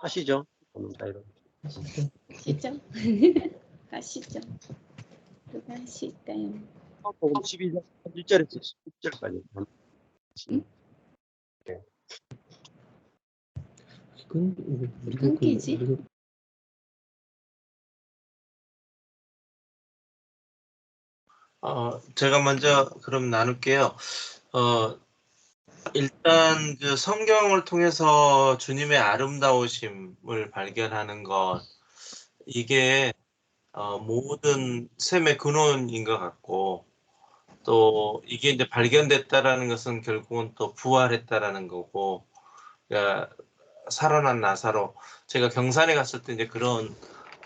하시죠. 자유롭게. 하시죠. 하시죠. 누가 하실까요? 복음 12장 1절에서 10절까지. 응? 네. 끊기지? 제가 먼저 그럼 나눌게요. 일단 그 성경을 통해서 주님의 아름다우심을 발견하는 것, 이게 모든 셈의 근원인 것 같고, 또 이게 이제 발견됐다라는 것은 결국은 또 부활했다라는 거고, 그러니까 살아난 나사로, 제가 경산에 갔을 때 이제 그런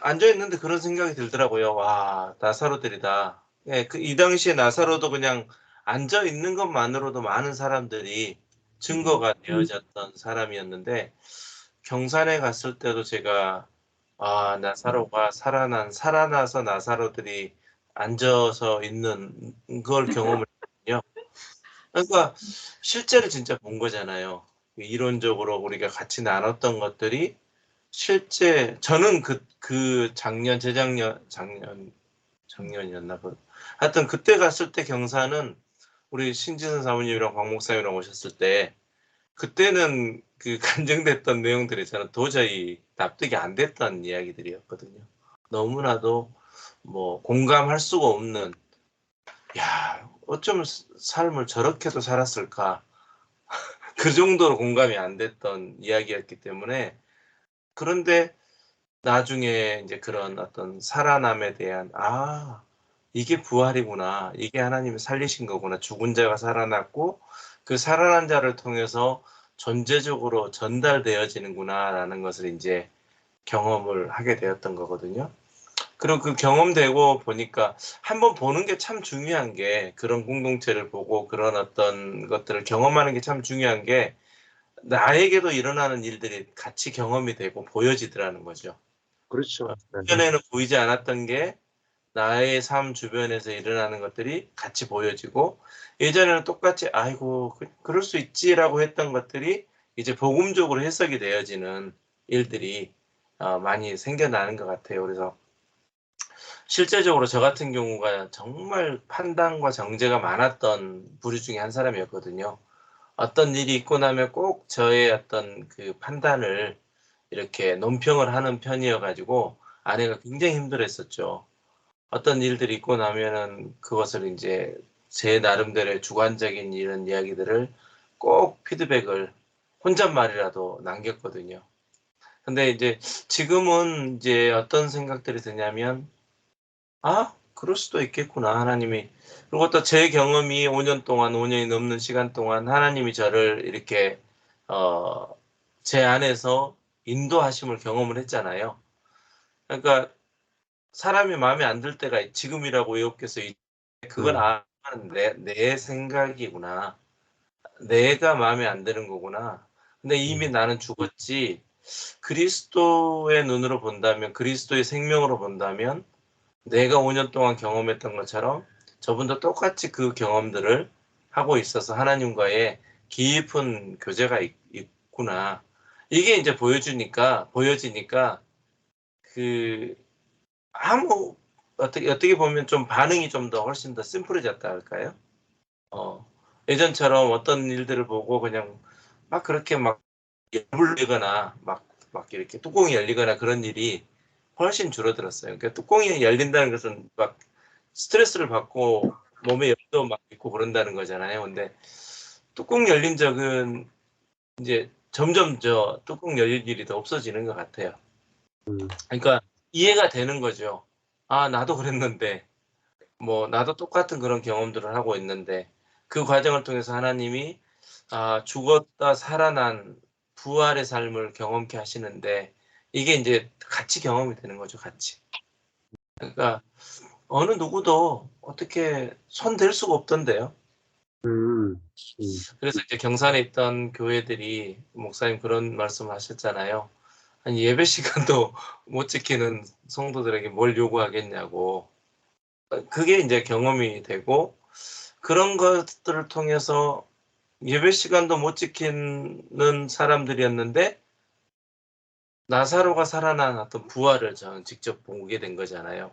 앉아 있는데 그런 생각이 들더라고요. 와, 나사로들이다. 예, 이 당시에 나사로도 그냥 앉아 있는 것만으로도 많은 사람들이 증거가 되어졌던 사람이었는데, 경산에 갔을 때도 제가 나사로가 살아나서 나사로들이 앉아서 있는 걸 경험을 했거든요. 그러니까 실제로 진짜 본 거잖아요. 이론적으로 우리가 같이 나눴던 것들이 실제 저는 그 작년이었나 봐. 하여튼 그때 갔을 때 경사는 우리 신지선 사모님이랑 광 목사님이랑 오셨을 때 그때는 그 간증됐던 내용들이 저는 도저히 납득이 안 됐던 이야기들이었거든요. 너무나도 뭐 공감할 수가 없는, 야, 어쩜 삶을 저렇게도 살았을까? 그 정도로 공감이 안 됐던 이야기였기 때문에. 그런데 나중에 이제 그런 어떤 살아남에 대한 이게 부활이구나, 이게 하나님이 살리신 거구나, 죽은 자가 살아났고 그 살아난 자를 통해서 존재적으로 전달되어지는구나라는 것을 이제 경험을 하게 되었던 거거든요. 그리고 그 경험되고 보니까 한번 보는 게 참 중요한 게, 그런 공동체를 보고 그런 어떤 것들을 경험하는 게 참 중요한 게, 나에게도 일어나는 일들이 같이 경험이 되고 보여지더라는 거죠. 그렇죠. 주변에는 보이지 않았던 게 나의 삶 주변에서 일어나는 것들이 같이 보여지고, 예전에는 똑같이 아이고 그럴 수 있지라고 했던 것들이 이제 복음적으로 해석이 되어지는 일들이 많이 생겨나는 것 같아요. 그래서 실제적으로 저 같은 경우가 정말 판단과 정죄가 많았던 부류 중에 한 사람이었거든요. 어떤 일이 있고 나면 꼭 저의 어떤 그 판단을 이렇게 논평을 하는 편이어가지고 아내가 굉장히 힘들었었죠. 어떤 일들이 있고 나면은 그것을 이제 제 나름대로의 주관적인 이런 이야기들을 꼭 피드백을 혼잣말이라도 남겼거든요. 근데 이제 지금은 이제 어떤 생각들이 드냐면, 그럴 수도 있겠구나, 하나님이. 그리고 또 제 경험이 5년 동안, 5년이 넘는 시간 동안 하나님이 저를 이렇게, 제 안에서 인도하심을 경험을 했잖아요. 그러니까 사람이 마음에 안 들 때가 지금이라고 외웠겠어. 그건 내 생각이구나. 내가 마음에 안 드는 거구나. 근데 이미 나는 죽었지. 그리스도의 눈으로 본다면, 그리스도의 생명으로 본다면 내가 5년 동안 경험했던 것처럼 저분도 똑같이 그 경험들을 하고 있어서 하나님과의 깊은 교제가 있구나. 이게 이제 보여지니까 그 어떻게 보면 좀 반응이 좀 더 훨씬 더 심플해졌다 할까요? 예전처럼 어떤 일들을 보고 그냥 막 그렇게 막 열불내거나 막 이렇게 뚜껑이 열리거나 그런 일이 훨씬 줄어들었어요. 그러니까 뚜껑이 열린다는 것은 막 스트레스를 받고 몸에 열도 막 있고 그런다는 거잖아요. 근데 뚜껑 열린 적은 이제 점점 저 뚜껑 열릴 일이 더 없어지는 것 같아요. 그러니까 이해가 되는 거죠. 나도 그랬는데, 뭐 나도 똑같은 그런 경험들을 하고 있는데, 그 과정을 통해서 하나님이 죽었다 살아난 부활의 삶을 경험케 하시는데, 이게 이제 같이 경험이 되는 거죠, 같이. 그러니까 어느 누구도 어떻게 손댈 수가 없던데요. 그래서 이제 경산에 있던 교회들이, 목사님 그런 말씀 하셨잖아요. 아니, 예배 시간도 못 지키는 성도들에게 뭘 요구하겠냐고. 그게 이제 경험이 되고, 그런 것들을 통해서 예배 시간도 못 지키는 사람들이었는데 나사로가 살아난 어떤 부활을 저는 직접 보게 된 거잖아요.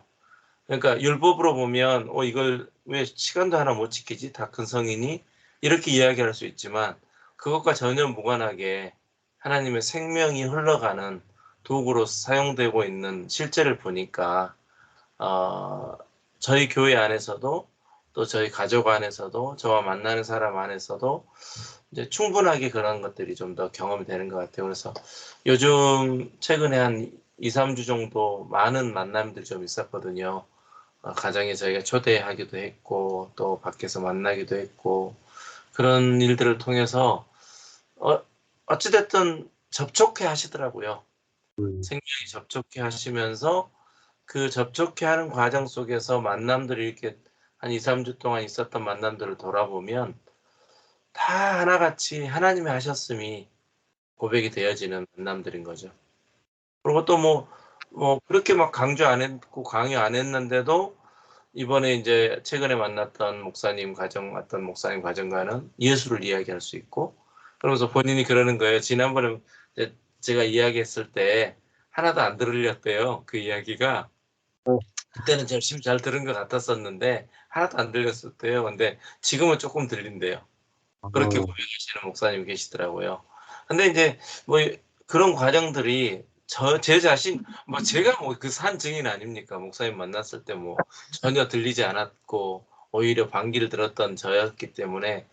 그러니까 율법으로 보면 이걸 왜 시간도 하나 못 지키지? 다 큰 성인이 이렇게 이야기할 수 있지만 그것과 전혀 무관하게 하나님의 생명이 흘러가는 도구로 사용되고 있는 실제를 보니까 저희 교회 안에서도 또 저희 가족 안에서도 저와 만나는 사람 안에서도 이제 충분하게 그런 것들이 좀 더 경험이 되는 것 같아요. 그래서 요즘 최근에 한 2, 3주 정도 많은 만남들이 좀 있었거든요. 가정에 저희가 초대하기도 했고 또 밖에서 만나기도 했고 그런 일들을 통해서 어찌됐든 접촉해 하시더라고요. 생명이 접촉해 하시면서 그 접촉해 하는 과정 속에서 만남들이 이렇게 한 2, 3주 동안 있었던 만남들을 돌아보면 다 하나같이 하나님이 하셨음이 고백이 되어지는 만남들인 거죠. 그리고 또 뭐 그렇게 막 강조 안 했고 강요 안 했는데도 이번에 이제 최근에 만났던 목사님 가정 어떤 목사님 가정과는 예수를 이야기할 수 있고 그러면서 본인이 그러는 거예요. 지난번에 이제 제가 이야기했을 때 하나도 안 들렸대요. 그 이야기가. 그때는 열심히 잘 들은 것 같았었는데 하나도 안 들렸었대요. 근데 지금은 조금 들린대요. 그렇게 고백하시는 목사님이 계시더라고요. 근데 이제 뭐 그런 과정들이 제 자신 뭐 제가 뭐 그 산 증인 아닙니까? 목사님 만났을 때 뭐 전혀 들리지 않았고 오히려 반기를 들었던 저였기 때문에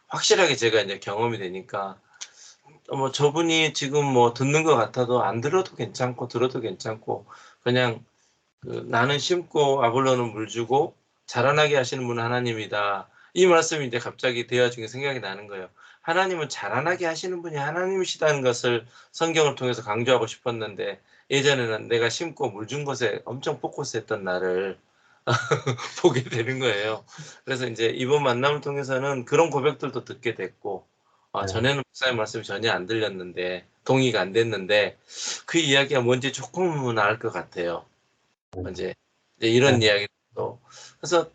확실하게 제가 이제 경험이 되니까 뭐 저분이 지금 뭐 듣는 것 같아도 안 들어도 괜찮고 들어도 괜찮고 그냥 나는 심고 아볼로는 물 주고 자라나게 하시는 분은 하나님이다. 이 말씀이 이제 갑자기 대화 중에 생각이 나는 거예요. 하나님은 자라나게 하시는 분이 하나님이시다는 것을 성경을 통해서 강조하고 싶었는데 예전에는 내가 심고 물 준 것에 엄청 포커스했던 나를 보게 되는 거예요. 그래서 이제 이번 만남을 통해서는 그런 고백들도 듣게 됐고 전에는 목사님 말씀이 전혀 안 들렸는데 동의가 안 됐는데 그 이야기가 뭔지 조금은 알 것 같아요. 이제 이런 이야기도 그래서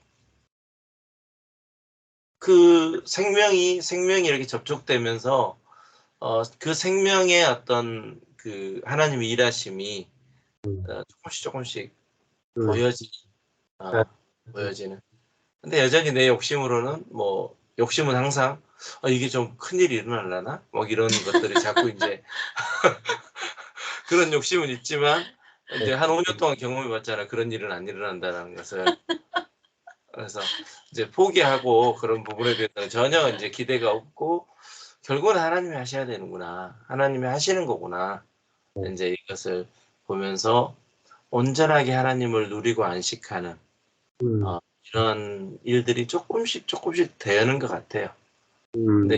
그 생명이 이렇게 접촉되면서 그 생명의 어떤 그 하나님의 일하심이 조금씩 보여지는. 근데 여전히 내 욕심으로는 뭐 욕심은 항상 이게 좀 큰일이 일어나려나? 뭐 이런 것들이 자꾸 이제 그런 욕심은 있지만 이제 한 5년 동안 경험해 봤잖아. 그런 일은 안 일어난다는 것을. 그래서 이제 포기하고 그런 부분에 대해서는 전혀 이제 기대가 없고 결국은 하나님이 하셔야 되는구나. 하나님이 하시는 거구나. 이제 이것을 보면서 온전하게 하나님을 누리고 안식하는 이런 일들이 조금씩 되는 것 같아요. 근데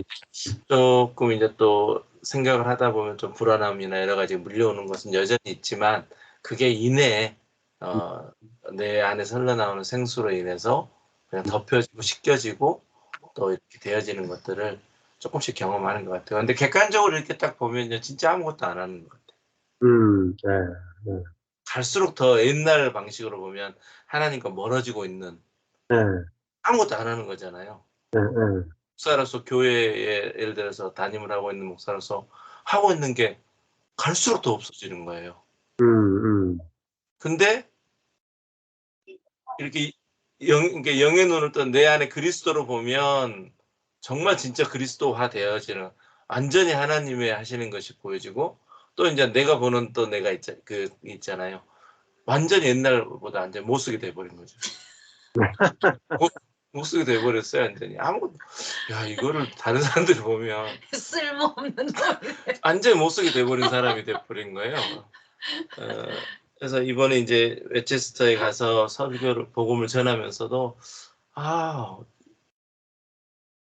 조금 이제 또 생각을 하다 보면 좀 불안함이나 여러 가지 물려오는 것은 여전히 있지만 그게 이내에 내 안에서 흘러나오는 생수로 인해서 그냥 덮여지고 씻겨지고 또 이렇게 되어지는 것들을 조금씩 경험하는 것 같아요. 근데 객관적으로 이렇게 딱 보면 진짜 아무것도 안 하는 것 같아요. 갈수록 더 옛날 방식으로 보면 하나님과 멀어지고 있는 아무것도 안 하는 거잖아요. 목사로서 교회에 예를 들어서 담임을 하고 있는 목사로서 하고 있는 게 갈수록 더 없어지는 거예요. 근데 이렇게 영의 눈을 뜬 내 안에 그리스도로 보면 정말 진짜 그리스도화 되어지는 완전히 하나님의 하시는 것이 보여지고 또 이제 내가 보는 또 내가 있잖아요. 완전히 옛날보다 완전 못 쓰게 돼버린 거죠. 못 쓰게 돼버렸어요. 완전히 아무것도. 야 이거를 다른 사람들이 보면 쓸모없는 노래. 완전히 못 쓰게 돼버린 사람이 돼버린 거예요. 그래서 이번에 이제 웨체스터에 가서 설교를 복음을 전하면서도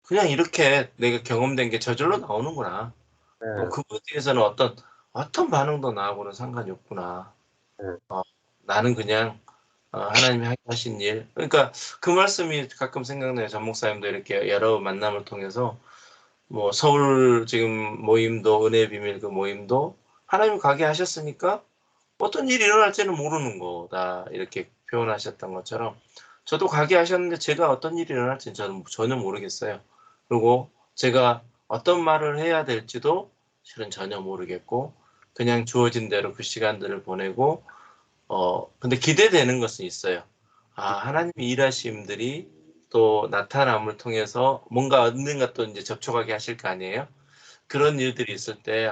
그냥 이렇게 내가 경험된 게 저절로 나오는구나. 또 그거에 대해서는 어떤 반응도 나하고는 상관이 없구나. 나는 그냥 하나님이 하신 일. 그러니까 그 말씀이 가끔 생각나요. 전 목사님도 이렇게 여러 만남을 통해서 뭐 서울 지금 모임도 은혜의 비밀 그 모임도 하나님 가게 하셨으니까 어떤 일이 일어날지는 모르는 거다 이렇게 표현하셨던 것처럼 저도 가게 하셨는데 제가 어떤 일이 일어날지는 저는 전혀 모르겠어요. 그리고 제가 어떤 말을 해야 될지도 실은 전혀 모르겠고 그냥 주어진 대로 그 시간들을 보내고 근데 기대되는 것은 있어요. 하나님이 일하심들이 또 나타남을 통해서 뭔가 얻는가 또 이제 접촉하게 하실 거 아니에요. 그런 일들이 있을 때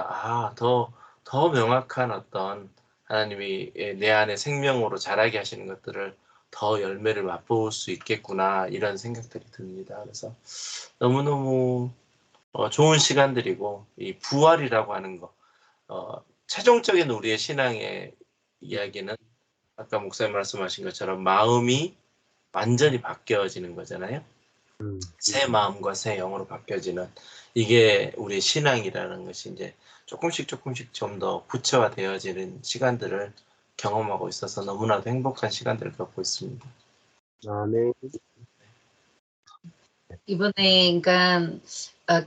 더 명확한 어떤 하나님이 내 안에 생명으로 자라게 하시는 것들을 더 열매를 맛볼 수 있겠구나 이런 생각들이 듭니다. 그래서 너무너무 좋은 시간들이고 이 부활이라고 하는 거 최종적인 우리의 신앙의 이야기는 아까 목사님 말씀하신 것처럼 마음이 완전히 바뀌어지는 거잖아요. 새 마음과 새 영으로 바뀌어지는 이게 우리의 신앙이라는 것이 이제 조금씩 좀 더 구체화되어지는 시간들을 경험하고 있어서 너무나도 행복한 시간들을 갖고 있습니다. 아멘. 이번에 그러니까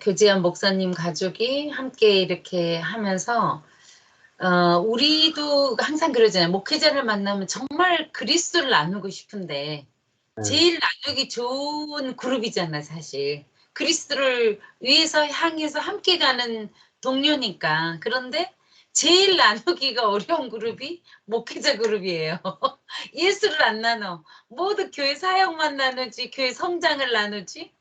교제한 목사님 가족이 함께 이렇게 하면서 우리도 항상 그러잖아요. 목회자를 만나면 정말 그리스도를 나누고 싶은데 제일 나누기 좋은 그룹이잖아 사실. 그리스도를 위해서 향해서 함께 가는 동료니까. 그런데 제일 나누기가 어려운 그룹이 목회자 그룹이에요. 예수를 안 나눠. 모두 교회 사역만 나누지, 교회 성장을 나누지,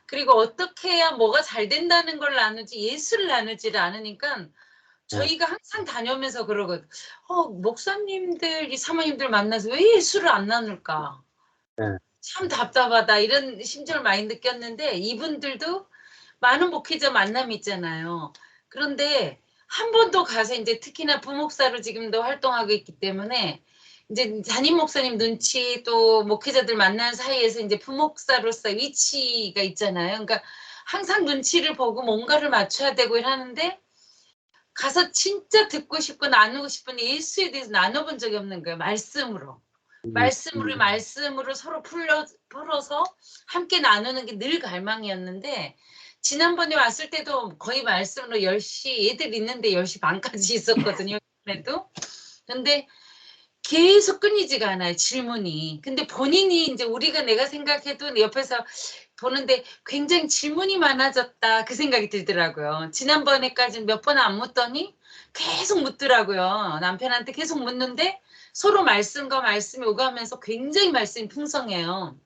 그리고 어떻게 해야 뭐가 잘 된다는 걸 나누지 예수를 나누지를 않으니까 저희가 항상 다녀오면서 그러거든. 목사님들, 사모님들 만나서 왜 예수를 안 나눌까? 참 답답하다 이런 심정을 많이 느꼈는데 이분들도 많은 목회자 만남이 있잖아요. 그런데 한 번도 가서 이제 특히나 부목사로 지금도 활동하고 있기 때문에 이제 담임 목사님 눈치 또 목회자들 만나는 사이에서 이제 부목사로서 위치가 있잖아요. 그러니까 항상 눈치를 보고 뭔가를 맞춰야 되고 이러는데 가서 진짜 듣고 싶고 나누고 싶은 예수에 대해서 나눠본 적이 없는 거예요. 말씀으로 서로 풀어서 함께 나누는 게 늘 갈망이었는데 지난번에 왔을 때도 거의 말씀으로 10시 애들 있는데 10시 반까지 있었거든요. 그래도 근데 계속 끊이지가 않아요. 질문이. 근데 본인이 이제 내가 생각해도 옆에서 보는데 굉장히 질문이 많아졌다 그 생각이 들더라고요. 지난번에까지는 몇 번 안 묻더니 계속 묻더라고요. 남편한테 계속 묻는데 서로 말씀과 말씀이 오가면서 굉장히 말씀이 풍성해요.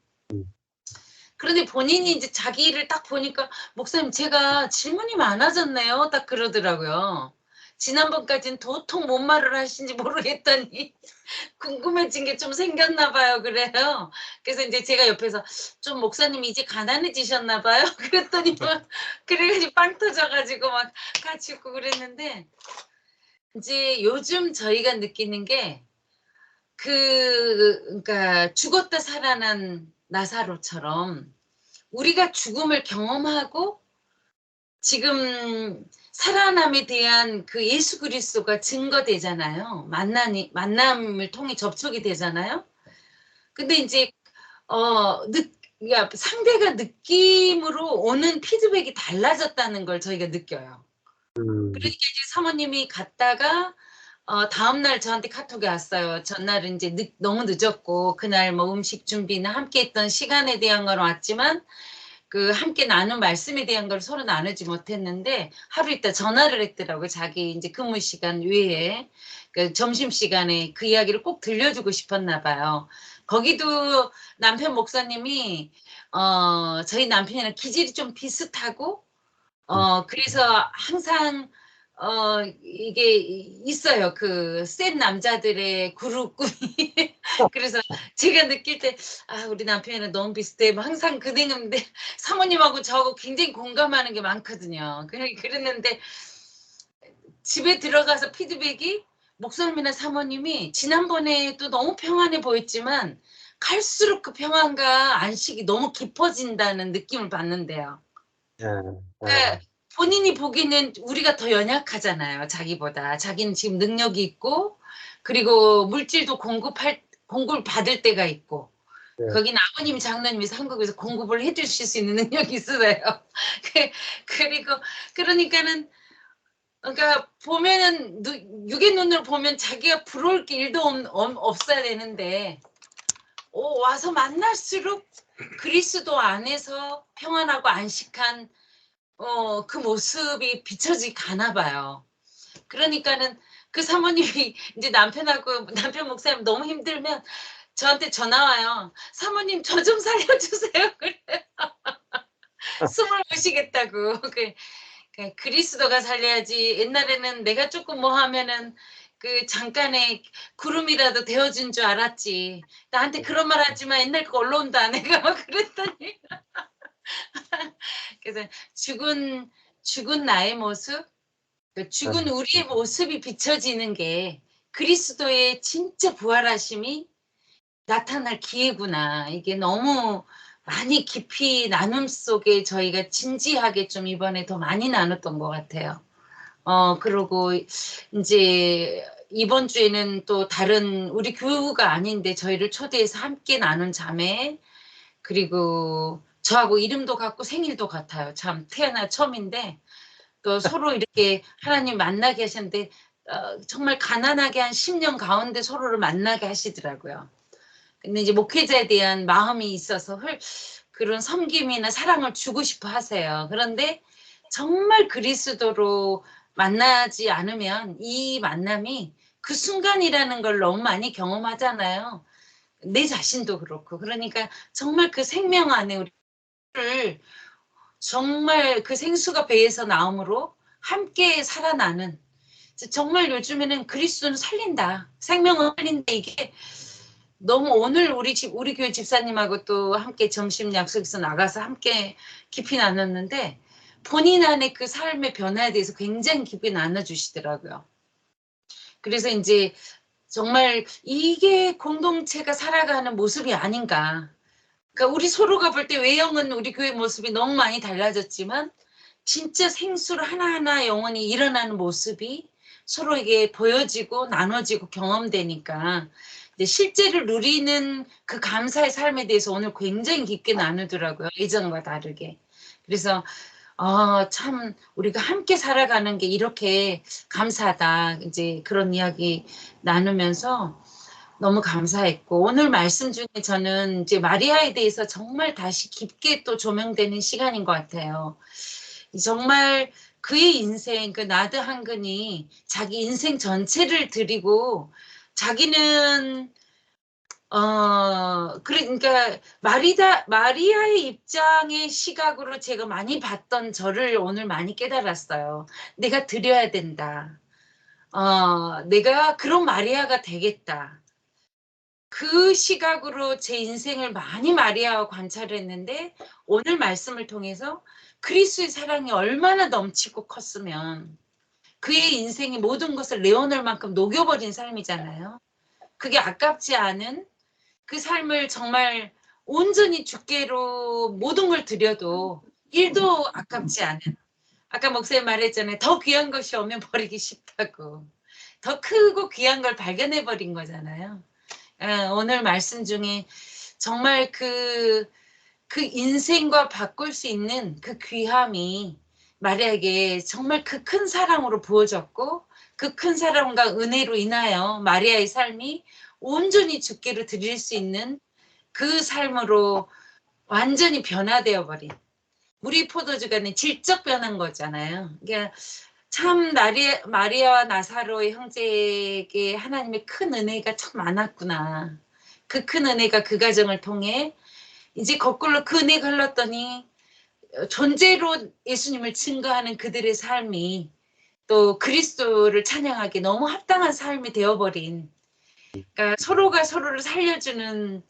그런데 본인이 이제 자기 일을 딱 보니까 목사님 제가 질문이 많아졌네요. 딱 그러더라고요. 지난번까지는 도통 뭔 말을 하신지 모르겠더니 궁금해진 게 좀 생겼나 봐요. 그래요. 그래서 이제 제가 옆에서 좀 목사님이 이제 가난해지셨나 봐요. 그랬더니 막 그래가지고 빵 터져가지고 막 같이 웃고 그랬는데 이제 요즘 저희가 느끼는 게 그러니까 죽었다 살아난 나사로처럼 우리가 죽음을 경험하고 지금 살아남에 대한 그 예수 그리스도가 증거되잖아요. 만남을 통해 접촉이 되잖아요. 근데 이제 상대가 느낌으로 오는 피드백이 달라졌다는 걸 저희가 느껴요. 그러니까 이제 사모님이 갔다가 다음날 저한테 카톡이 왔어요. 전날은 이제 너무 늦었고 그날 뭐 음식 준비나 함께 했던 시간에 대한 건 왔지만 그 함께 나눈 말씀에 대한 걸 서로 나누지 못했는데 하루 있다 전화를 했더라고요. 자기 이제 근무 시간 외에 그 점심 시간에 그 이야기를 꼭 들려주고 싶었나 봐요. 거기도 남편 목사님이 저희 남편이랑 기질이 좀 비슷하고 그래서 항상 이게 있어요. 그 센 남자들의 그룹꾼이. 그래서 제가 느낄 때 우리 남편이랑 너무 비슷해. 뭐 항상 그 생각인데 사모님하고 저하고 굉장히 공감하는 게 많거든요. 그랬는데 집에 들어가서 피드백이 목사님이나 사모님이 지난번에도 너무 평안해 보였지만 갈수록 그 평안과 안식이 너무 깊어진다는 느낌을 받는데요. 그러니까 본인이 보기에는 우리가 더 연약하잖아요. 자기보다. 자기는 지금 능력이 있고 그리고 물질도 공급을 받을 때가 있고 거기는 아버님이 장로님이서 한국에서 공급을 해주실 수 있는 능력이 있어요. 그리고 그러니까는 그러니까 보면은 육의 눈으로 보면 자기가 부러울 게 일도 없어야 되는데 와서 만날수록 그리스도 안에서 평안하고 안식한 그 모습이 비춰지지 가나 봐요. 그러니까는 그 사모님이 이제 남편하고 남편 목사님 너무 힘들면 저한테 전화 와요. 사모님 저 좀 살려주세요. 그래. 숨을 못 쉬겠다고. 그리스도가 살려야지. 옛날에는 내가 조금 뭐 하면은 그 잠깐의 구름이라도 되어준 줄 알았지. 나한테 그런 말 하지 마. 옛날 거 올라온다. 내가 막 그랬더니. 그래서 죽은 나의 모습, 죽은 우리의 모습이 비춰지는 게 그리스도의 진짜 부활하심이 나타날 기회구나. 이게 너무 많이 깊이 나눔 속에 저희가 진지하게 좀 이번에 더 많이 나눴던 것 같아요. 그리고 이제 이번 주에는 또 다른 우리 교우가 아닌데 저희를 초대해서 함께 나눈 자매, 그리고 저하고 이름도 같고 생일도 같아요. 참 태어나 처음인데 또 서로 이렇게 하나님 만나게 하셨는데 정말 가난하게 한 10년 가운데 서로를 만나게 하시더라고요. 근데 이제 목회자에 대한 마음이 있어서 그런 섬김이나 사랑을 주고 싶어 하세요. 그런데 정말 그리스도로 만나지 않으면 이 만남이 그 순간이라는 걸 너무 많이 경험하잖아요. 내 자신도 그렇고. 그러니까 정말 그 생명 안에 우리를 정말 그 생수가 배에서 나옴으로 함께 살아나는, 정말 요즘에는 그리스도는 살린다. 생명을 살린다. 이게 너무 오늘 우리 교회 집사님하고 또 함께 점심 약속해서 나가서 함께 깊이 나눴는데 본인 안에 그 삶의 변화에 대해서 굉장히 깊이 나눠주시더라고요. 그래서 이제 정말 이게 공동체가 살아가는 모습이 아닌가. 그러니까 우리 서로가 볼 때 외형은 우리 교회 모습이 너무 많이 달라졌지만 진짜 생수를 하나하나 영원히 일어나는 모습이 서로에게 보여지고 나눠지고 경험되니까 이제 실제를 누리는 그 감사의 삶에 대해서 오늘 굉장히 깊게 나누더라고요. 예전과 다르게. 그래서 참 우리가 함께 살아가는 게 이렇게 감사하다. 이제 그런 이야기 나누면서 너무 감사했고 오늘 말씀 중에 저는 이제 마리아에 대해서 정말 다시 깊게 또 조명되는 시간인 것 같아요. 정말 그의 인생, 그 나드 한근이 자기 인생 전체를 드리고 자기는 그러니까 마리아의 입장의 시각으로 제가 많이 봤던 저를 오늘 많이 깨달았어요. 내가 드려야 된다. 내가 그런 마리아가 되겠다. 그 시각으로 제 인생을 많이 마리아와 관찰을 했는데 오늘 말씀을 통해서 그리스도의 사랑이 얼마나 넘치고 컸으면 그의 인생이 모든 것을 내어놓을 만큼 녹여버린 삶이잖아요. 그게 아깝지 않은 그 삶을 정말 온전히 주께로 모든 걸 드려도 일도 아깝지 않은, 아까 목사님 말했잖아요. 더 귀한 것이 오면 버리기 쉽다고. 더 크고 귀한 걸 발견해버린 거잖아요. 오늘 말씀 중에 정말 그 인생과 바꿀 수 있는 그 귀함이 마리아에게 정말 그 큰 사랑으로 부어졌고 그 큰 사랑과 은혜로 인하여 마리아의 삶이 온전히 주께로 드릴 수 있는 그 삶으로 완전히 변화되어 버린, 우리 포도주가 질적 변한 거잖아요. 그러니까 참 마리아와 나사로의 형제에게 하나님의 큰 은혜가 참 많았구나. 그 큰 은혜가 그 가정을 통해 이제 거꾸로 그 은혜가 흘렀더니 존재로 예수님을 증거하는 그들의 삶이 또 그리스도를 찬양하기 너무 합당한 삶이 되어버린, 그러니까 서로가 서로를 살려주는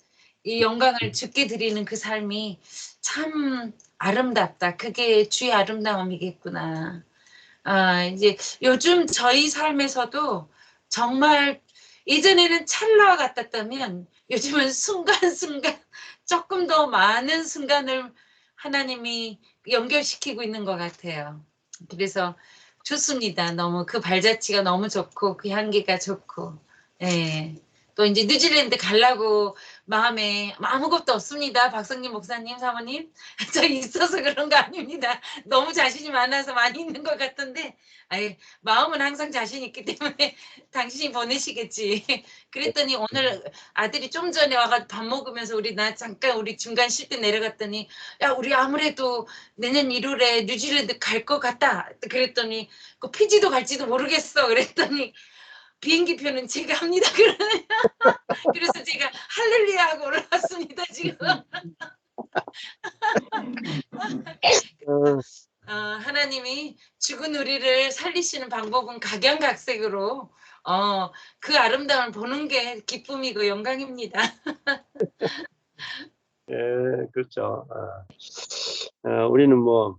이 영광을 주께 드리는 그 삶이 참 아름답다. 그게 주의 아름다움이겠구나. 이제 요즘 저희 삶에서도 정말 예전에는 찰나 같았다면 요즘은 순간순간 조금 더 많은 순간을 하나님이 연결시키고 있는 것 같아요. 그래서 좋습니다. 너무 그 발자취가 너무 좋고 그 향기가 좋고, 예. 또 이제 뉴질랜드 가려고 마음에 아무것도 없습니다. 박성님 목사님, 사모님. 저 있어서 그런 거 아닙니다. 너무 자신이 많아서 많이 있는 것 같던데, 아이, 마음은 항상 자신 있기 때문에 당신이 보내시겠지. 그랬더니 오늘 아들이 좀 전에 와가지고 밥 먹으면서 나 잠깐 우리 중간 쉴 때 내려갔더니, 야, 우리 아무래도 내년 1월에 뉴질랜드 갈 것 같다. 그랬더니 그 피지도 갈지도 모르겠어. 그랬더니 비행기표는 제가 합니다. 그래서 제가 할렐루야 하고 올라왔습니다. 지금. 하나님이 죽은 우리를 살리시는 방법은 각양각색으로 그 아름다움을 보는 게 기쁨이고 영광입니다. 예, 그렇죠. 우리는 뭐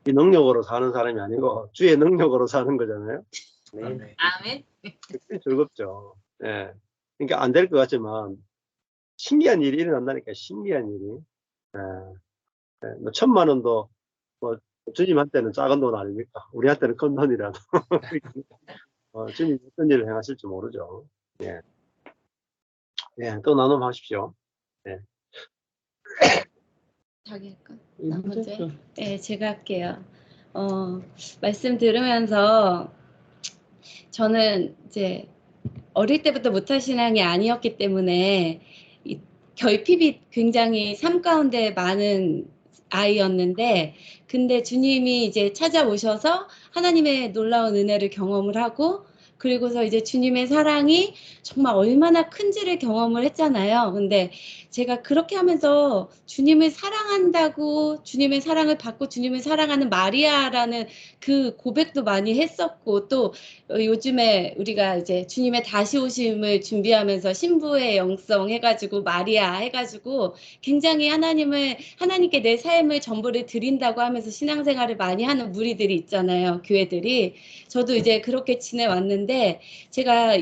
이 능력으로 사는 사람이 아니고 주의 능력으로 사는 거잖아요. 네. 아멘. 그게 즐겁죠. 예. 그러니까 안 될 것 같지만 신기한 일이 일어난다니까, 신기한 일이. 예. 예. 뭐 1,000만 원도 뭐 주님한테는 작은 돈 아닙니까? 우리한테는 큰 돈이라도. 주님 어떤 일을 행하실지 모르죠. 예. 예, 또 나눔하십시오. 예. 자기 할까? 나 먼저? 네, 제가 할게요. 말씀 들으면서 저는 이제 어릴 때부터 무탈신앙이 아니었기 때문에 이 결핍이 굉장히 삶 가운데 많은 아이였는데, 근데 주님이 이제 찾아오셔서 하나님의 놀라운 은혜를 경험을 하고, 그리고서 이제 주님의 사랑이 정말 얼마나 큰지를 경험을 했잖아요. 근데 제가 그렇게 하면서 주님을 사랑한다고, 주님의 사랑을 받고 주님을 사랑하는 마리아라는 그 고백도 많이 했었고, 또 요즘에 우리가 이제 주님의 다시 오심을 준비하면서 신부의 영성 해가지고 마리아 해가지고 굉장히 하나님께 내 삶을 전부를 드린다고 하면서 신앙생활을 많이 하는 무리들이 있잖아요. 교회들이. 저도 이제 그렇게 지내왔는데, 제가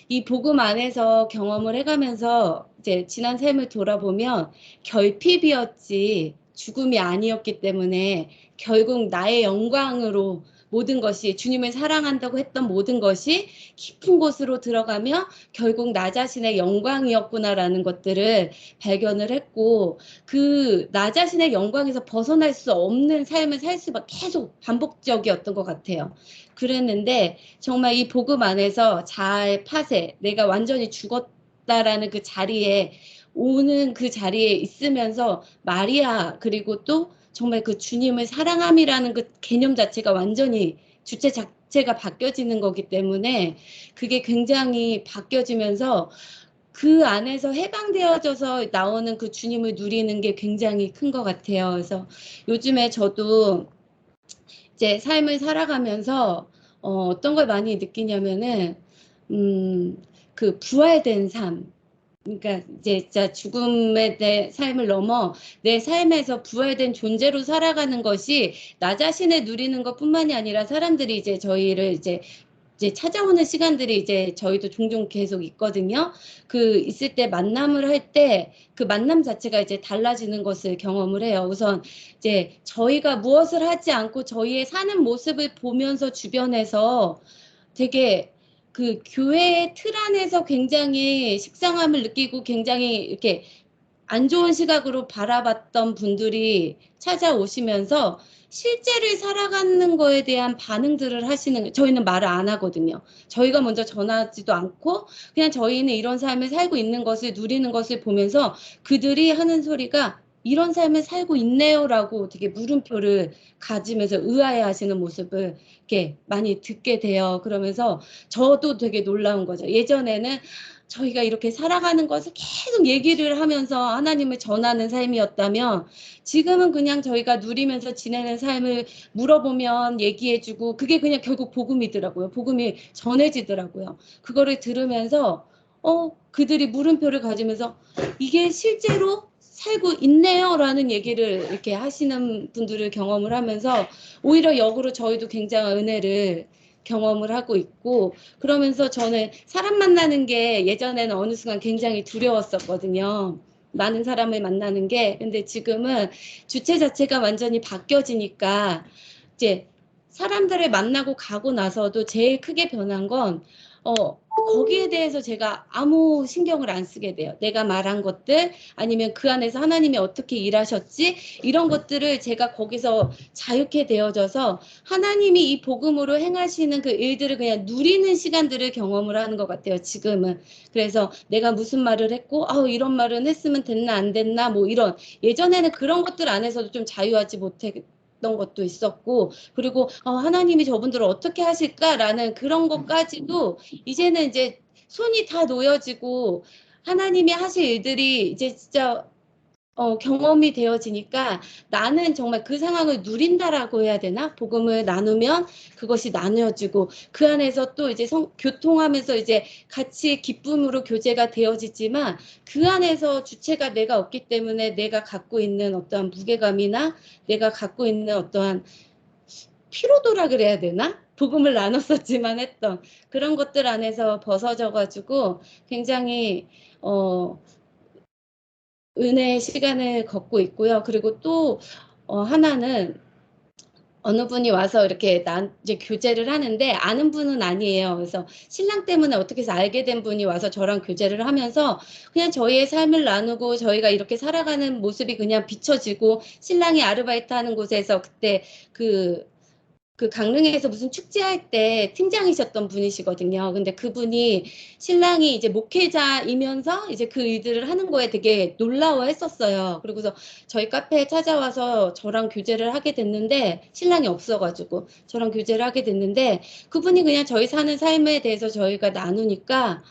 이 복음 안에서 경험을 해가면서 이제 지난 삶을 돌아보면 결핍이었지 죽음이 아니었기 때문에 결국 나의 영광으로 모든 것이, 주님을 사랑한다고 했던 모든 것이 깊은 곳으로 들어가며 결국 나 자신의 영광이었구나라는 것들을 발견을 했고, 그 나 자신의 영광에서 벗어날 수 없는 삶을 살 수밖에 계속 반복적이었던 것 같아요. 그랬는데 정말 이 복음 안에서 자아의 파쇄, 내가 완전히 죽었다라는 그 자리에 오는 그 자리에 있으면서 마리아, 그리고 또 정말 그 주님을 사랑함이라는 그 개념 자체가 완전히 주체 자체가 바뀌어지는 거기 때문에 그게 굉장히 바뀌어지면서 그 안에서 해방되어져서 나오는 그 주님을 누리는 게 굉장히 큰 것 같아요. 그래서 요즘에 저도 이제 삶을 살아가면서 어떤 걸 많이 느끼냐면은 그 부활된 삶, 그러니까 이제 진짜 죽음에 대해 삶을 넘어 내 삶에서 부활된 존재로 살아가는 것이 나 자신을 누리는 것뿐만이 아니라 사람들이 이제 저희를 이제 찾아오는 시간들이 이제 저희도 종종 계속 있거든요. 그 있을 때 만남을 할 때 그 만남 자체가 이제 달라지는 것을 경험을 해요. 우선 이제 저희가 무엇을 하지 않고 저희의 사는 모습을 보면서 주변에서 되게 그 교회의 틀 안에서 굉장히 식상함을 느끼고 굉장히 이렇게 안 좋은 시각으로 바라봤던 분들이 찾아오시면서 실제를 살아가는 거에 대한 반응들을 하시는, 저희는 말을 안 하거든요. 저희가 먼저 전하지도 않고 그냥 저희는 이런 삶을 살고 있는 것을 누리는 것을 보면서 그들이 하는 소리가 이런 삶을 살고 있네요라고 되게 물음표를 가지면서 의아해 하시는 모습을 이렇게 많이 듣게 돼요. 그러면서 저도 되게 놀라운 거죠. 예전에는 저희가 이렇게 살아가는 것을 계속 얘기를 하면서 하나님을 전하는 삶이었다면 지금은 그냥 저희가 누리면서 지내는 삶을 물어보면 얘기해주고 그게 그냥 결국 복음이더라고요. 복음이 전해지더라고요. 그거를 들으면서 그들이 물음표를 가지면서 이게 실제로 살고 있네요 라는 얘기를 이렇게 하시는 분들을 경험을 하면서 오히려 역으로 저희도 굉장한 은혜를 경험을 하고 있고, 그러면서 저는 사람 만나는 게 예전에는 어느 순간 굉장히 두려웠었거든요. 많은 사람을 만나는 게. 근데 지금은 주체 자체가 완전히 바뀌어지니까 이제 사람들을 만나고 가고 나서도 제일 크게 변한 건 거기에 대해서 제가 아무 신경을 안 쓰게 돼요. 내가 말한 것들 아니면 그 안에서 하나님이 어떻게 일하셨지 이런 것들을 제가 거기서 자유케 되어져서 하나님이 이 복음으로 행하시는 그 일들을 그냥 누리는 시간들을 경험을 하는 것 같아요. 지금은. 그래서 내가 무슨 말을 했고 이런 말은 했으면 됐나 안 됐나 뭐 이런 예전에는 그런 것들 안에서도 좀 자유하지 못했던 것도 있었고 그리고 하나님이 저분들을 어떻게 하실까라는 그런 것까지도 이제는 이제 손이 다 놓여지고 하나님이 하실 일들이 이제 진짜 경험이 되어지니까 나는 정말 그 상황을 누린다라고 해야 되나? 복음을 나누면 그것이 나누어지고 그 안에서 또 이제 교통하면서 이제 같이 기쁨으로 교제가 되어지지만 그 안에서 주체가 내가 없기 때문에 내가 갖고 있는 어떠한 무게감이나 내가 갖고 있는 어떠한 피로도라 그래야 되나? 복음을 나눴었지만 했던 그런 것들 안에서 벗어져 가지고 굉장히 은혜의 시간을 걷고 있고요. 그리고 또 하나는 어느 분이 와서 이렇게 이제 교제를 하는데 아는 분은 아니에요. 그래서 신랑 때문에 어떻게 해서 알게 된 분이 와서 저랑 교제를 하면서 그냥 저희의 삶을 나누고 저희가 이렇게 살아가는 모습이 그냥 비춰지고 신랑이 아르바이트 하는 곳에서 그때 그 강릉에서 무슨 축제할 때 팀장이셨던 분이시거든요. 근데 그분이 신랑이 이제 목회자이면서 이제 그 일들을 하는 거에 되게 놀라워했었어요. 그리고서 저희 카페에 찾아와서 저랑 교제를 하게 됐는데 신랑이 없어가지고 저랑 교제를 하게 됐는데 그분이 그냥 저희 사는 삶에 대해서 저희가 나누니까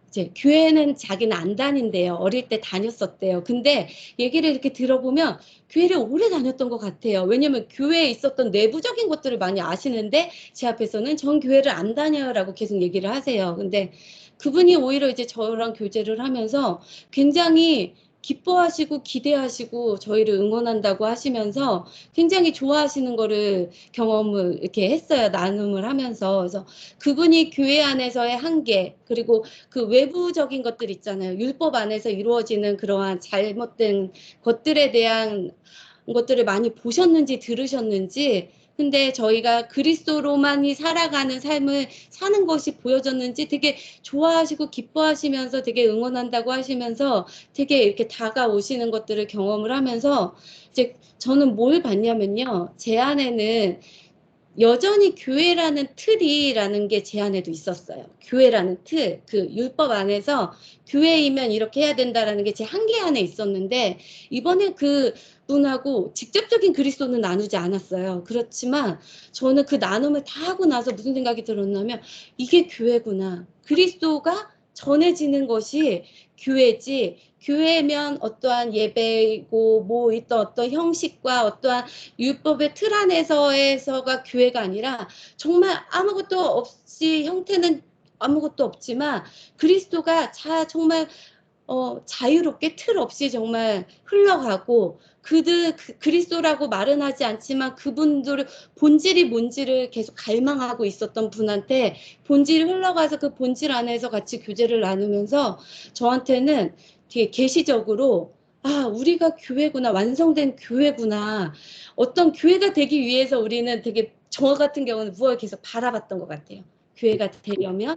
이제 교회는 자기는 안 다닌대요. 어릴 때 다녔었대요. 근데 얘기를 이렇게 들어보면 교회를 오래 다녔던 것 같아요. 왜냐면 교회에 있었던 내부적인 것들을 많이 아시는데 제 앞에서는 전 교회를 안 다녀요라고 계속 얘기를 하세요. 근데 그분이 오히려 이제 저랑 교제를 하면서 굉장히 기뻐하시고 기대하시고 저희를 응원한다고 하시면서 굉장히 좋아하시는 거를 경험을 이렇게 했어요. 나눔을 하면서. 그래서 그분이 교회 안에서의 한계 그리고 그 외부적인 것들 있잖아요. 율법 안에서 이루어지는 그러한 잘못된 것들에 대한 것들을 많이 보셨는지 들으셨는지 근데 저희가 그리스도로만이 살아가는 삶을 사는 것이 보여졌는지 되게 좋아하시고 기뻐하시면서 되게 응원한다고 하시면서 되게 이렇게 다가오시는 것들을 경험을 하면서 이제 저는 뭘 봤냐면요. 제 안에는 여전히 교회라는 틀이라는 게 제 안에도 있었어요. 교회라는 틀, 그 율법 안에서 교회이면 이렇게 해야 된다라는 게 제 한계 안에 있었는데 이번에 그 분하고 직접적인 그리스도는 나누지 않았어요. 그렇지만 저는 그 나눔을 다 하고 나서 무슨 생각이 들었냐면 이게 교회구나. 그리스도가 전해지는 것이 교회지 교회면 어떠한 예배이고 뭐 있던 어떤 형식과 어떠한 율법의 틀 안에서가 교회가 아니라 정말 아무것도 없이 형태는 아무것도 없지만 그리스도가 정말 자유롭게 틀 없이 정말 흘러가고 그리스도라고 말은 하지 않지만 그분들의 본질이 뭔지를 계속 갈망하고 있었던 분한테 본질이 흘러가서 그 본질 안에서 같이 교제를 나누면서 저한테는 되게 계시적으로 우리가 교회구나 완성된 교회구나 어떤 교회가 되기 위해서 우리는 되게 저 같은 경우는 무엇을 계속 바라봤던 것 같아요. 교회가 되려면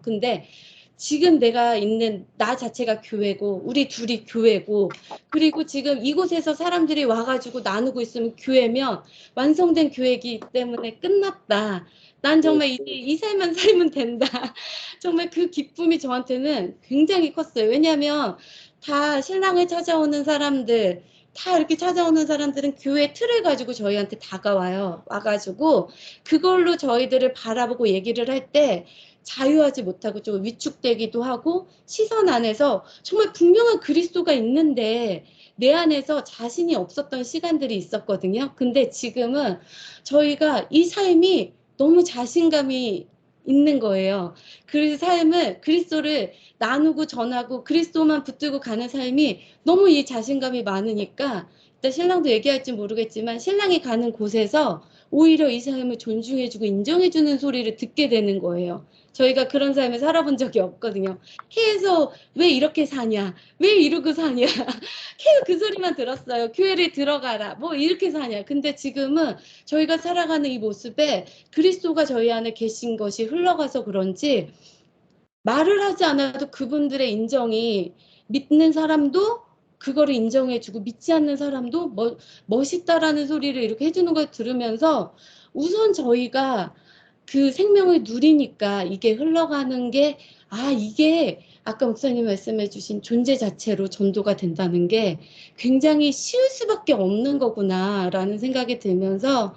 근데 지금 내가 있는 나 자체가 교회고 우리 둘이 교회고 그리고 지금 이곳에서 사람들이 와가지고 나누고 있으면 교회면 완성된 교회이기 때문에 끝났다. 난 정말 이제 이 삶만 살면 된다. 정말 그 기쁨이 저한테는 굉장히 컸어요. 왜냐하면 다 신랑을 찾아오는 사람들 다 이렇게 찾아오는 사람들은 교회 틀을 가지고 저희한테 다가와요. 와가지고 그걸로 저희들을 바라보고 얘기를 할 때 자유하지 못하고 좀 위축되기도 하고 시선 안에서 정말 분명한 그리스도가 있는데 내 안에서 자신이 없었던 시간들이 있었거든요. 근데 지금은 저희가 이 삶이 너무 자신감이 있는 거예요. 그 삶을 그리스도를 나누고 전하고 그리스도만 붙들고 가는 삶이 너무 이 자신감이 많으니까 일단 신랑도 얘기할지 모르겠지만 신랑이 가는 곳에서 오히려 이 삶을 존중해주고 인정해주는 소리를 듣게 되는 거예요. 저희가 그런 삶을 살아본 적이 없거든요. 계속 왜 이렇게 사냐? 왜 이러고 사냐? 계속 그 소리만 들었어요. 교회를 들어가라. 뭐 이렇게 사냐? 근데 지금은 저희가 살아가는 이 모습에 그리스도가 저희 안에 계신 것이 흘러가서 그런지 말을 하지 않아도 그분들의 인정이 믿는 사람도 그거를 인정해주고 믿지 않는 사람도 멋있다라는 소리를 이렇게 해주는 걸 들으면서 우선 저희가 그 생명을 누리니까 이게 흘러가는 게 이게 아까 목사님 말씀해 주신 존재 자체로 전도가 된다는 게 굉장히 쉬울 수밖에 없는 거구나라는 생각이 들면서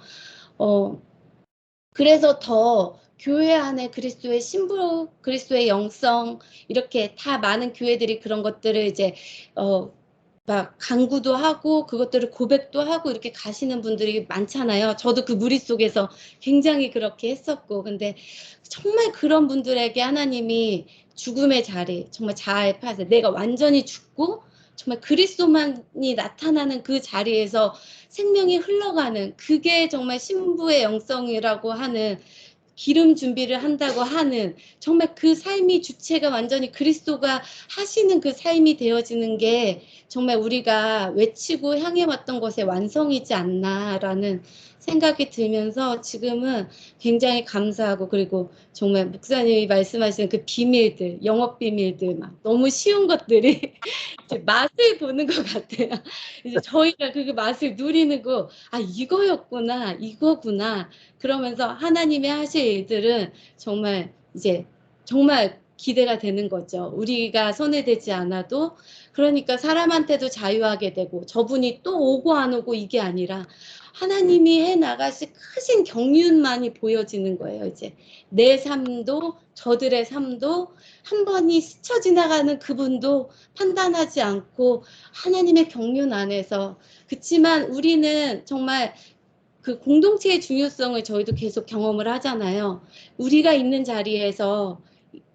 그래서 더 교회 안에 그리스도의 신부, 그리스도의 영성 이렇게 다 많은 교회들이 그런 것들을 이제 막 강구도 하고 그것들을 고백도 하고 이렇게 가시는 분들이 많잖아요. 저도 그 무리 속에서 굉장히 그렇게 했었고, 근데 정말 그런 분들에게 하나님이 죽음의 자리, 정말 자아의 파세, 내가 완전히 죽고 정말 그리스도만이 나타나는 그 자리에서 생명이 흘러가는, 그게 정말 신부의 영성이라고 하는, 기름 준비를 한다고 하는, 정말 그 삶이 주체가 완전히 그리스도가 하시는 그 삶이 되어지는 게 정말 우리가 외치고 향해 왔던 것의 완성이지 않나라는 생각이 들면서 지금은 굉장히 감사하고, 그리고 정말 목사님이 말씀하시는 그 비밀들, 영업 비밀들, 막 너무 쉬운 것들이 이제 맛을 보는 것 같아요. 이제 저희가 그 맛을 누리는 거, 이거였구나, 이거구나. 그러면서 하나님의 하실 일들은 정말 이제 정말 기대가 되는 거죠. 우리가 손에 대지 않아도, 그러니까 사람한테도 자유하게 되고, 저분이 또 오고 안 오고 이게 아니라 하나님이 해 나가실 크신 경륜만이 보여지는 거예요. 이제 내 삶도 저들의 삶도 한 번이 스쳐 지나가는 그분도 판단하지 않고 하나님의 경륜 안에서. 그치만 우리는 정말 그 공동체의 중요성을 저희도 계속 경험을 하잖아요. 우리가 있는 자리에서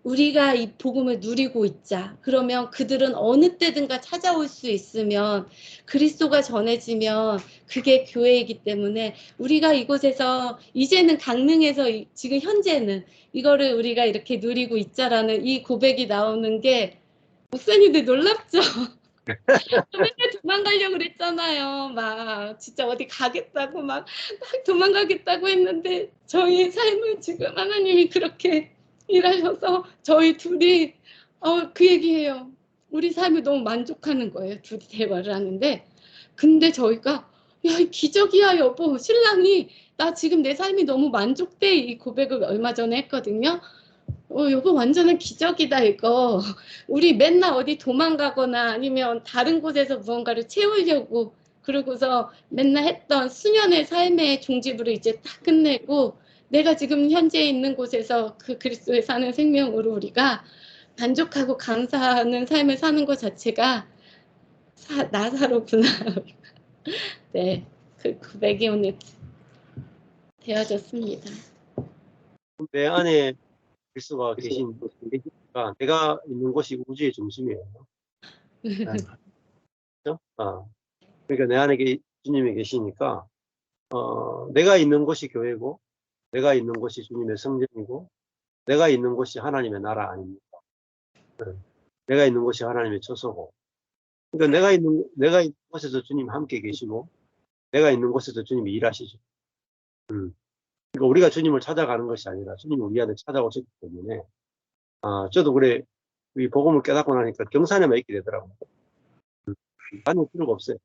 우리가 이 복음을 누리고 있자. 그러면 그들은 어느 때든가 찾아올 수 있으면, 그리스도가 전해지면 그게 교회이기 때문에 우리가 이곳에서 이제는 강릉에서 지금 현재는 이거를 우리가 이렇게 누리고 있자라는 이 고백이 나오는 게 목사님들 놀랍죠? 맨날 도망가려고 그랬잖아요. 막 진짜 어디 가겠다고 막 도망가겠다고 했는데 저희의 삶을 지금 하나님이 그렇게 일하셔서 저희 둘이 그 얘기해요. 우리 삶이 너무 만족하는 거예요. 둘이 대화를 하는데, 근데 저희가 야, 기적이야 여보. 신랑이 나 지금 내 삶이 너무 만족돼, 이 고백을 얼마 전에 했거든요. 여보 완전한 기적이다 이거. 우리 맨날 어디 도망가거나 아니면 다른 곳에서 무언가를 채우려고 그러고서 맨날 했던 수년의 삶의 종지부를 이제 딱 끝내고, 내가 지금 현재 있는 곳에서 그 그리스도에 사는 생명으로 우리가 만족하고 감사하는 삶을 사는 것 자체가 나사로구나. 네, 그 고백이 오늘 되어졌습니다. 내 안에 그리스도가 계시니까 내가 있는 곳이 우주의 중심이에요. 네. 그렇죠? 그러니까 내 안에 주님이 계시니까 내가 있는 곳이 교회고, 내가 있는 곳이 주님의 성전이고, 내가 있는 곳이 하나님의 나라 아닙니까? 네. 내가 있는 곳이 하나님의 처소고, 그러니까 내가 있는 곳에서 주님 함께 계시고, 내가 있는 곳에서 주님이 일하시죠. 그러니까 우리가 주님을 찾아가는 것이 아니라 주님이 우리한테 찾아오셨기 때문에, 저도 그래, 이 복음을 깨닫고 나니까 경산에만 있게 되더라고요. 다닐 필요가 없어요.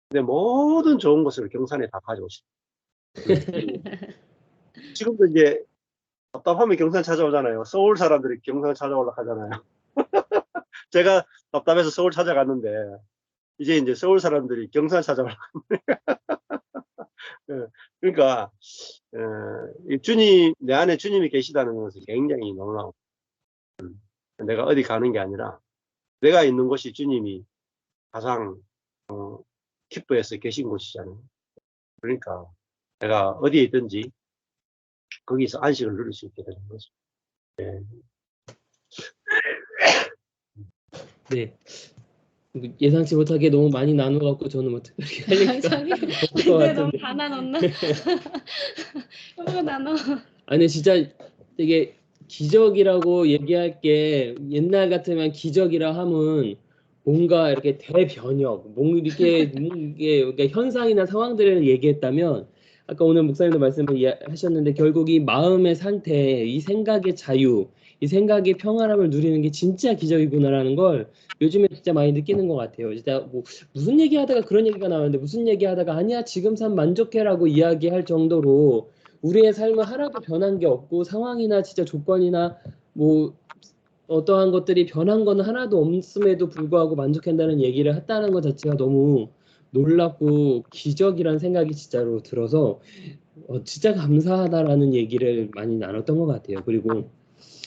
근데 모든 좋은 것을 경산에 다 가져오시죠. 지금도 이제 답답하면 경산 찾아오잖아요. 서울 사람들이 경산 찾아오려고 하잖아요. 제가 답답해서 서울 찾아갔는데, 이제 서울 사람들이 경산 찾아오려고 합니다. 그러니까 내 안에 주님이 계시다는 것은 굉장히 놀라워. 내가 어디 가는 게 아니라 내가 있는 곳이 주님이 가장 기뻐해서 계신 곳이잖아요. 그러니까 내가 어디에 있든지 거기서 안식을 누릴 수 있게 되는 거죠. 네. 네. 예상치 못하게 너무 많이 나눠갖고 저는 뭐 특별히 하니까 근데 너무 다 나눴나? 너무 나눠. 아니 진짜 되게 기적이라고 얘기할 게, 옛날 같으면 기적이라 하면 뭔가 이렇게 대변형, 뭔가 이렇게 그러니까 현상이나 상황들을 얘기했다면, 아까 오늘 목사님도 말씀을 하셨는데 결국 이 마음의 상태, 이 생각의 자유, 이 생각의 평안함을 누리는 게 진짜 기적이구나라는 걸 요즘에 진짜 많이 느끼는 것 같아요. 진짜 뭐 무슨 얘기하다가 그런 얘기가 나왔는데 무슨 얘기하다가 아니야 지금 삶 만족해라고 이야기할 정도로 우리의 삶은 하나도 변한 게 없고 상황이나 진짜 조건이나 뭐 어떠한 것들이 변한 거는 하나도 없음에도 불구하고 만족한다는 얘기를 했다는 것 자체가 너무 놀랍고 기적이란 생각이 진짜로 들어서 진짜 감사하다라는 얘기를 많이 나눴던 것 같아요. 그리고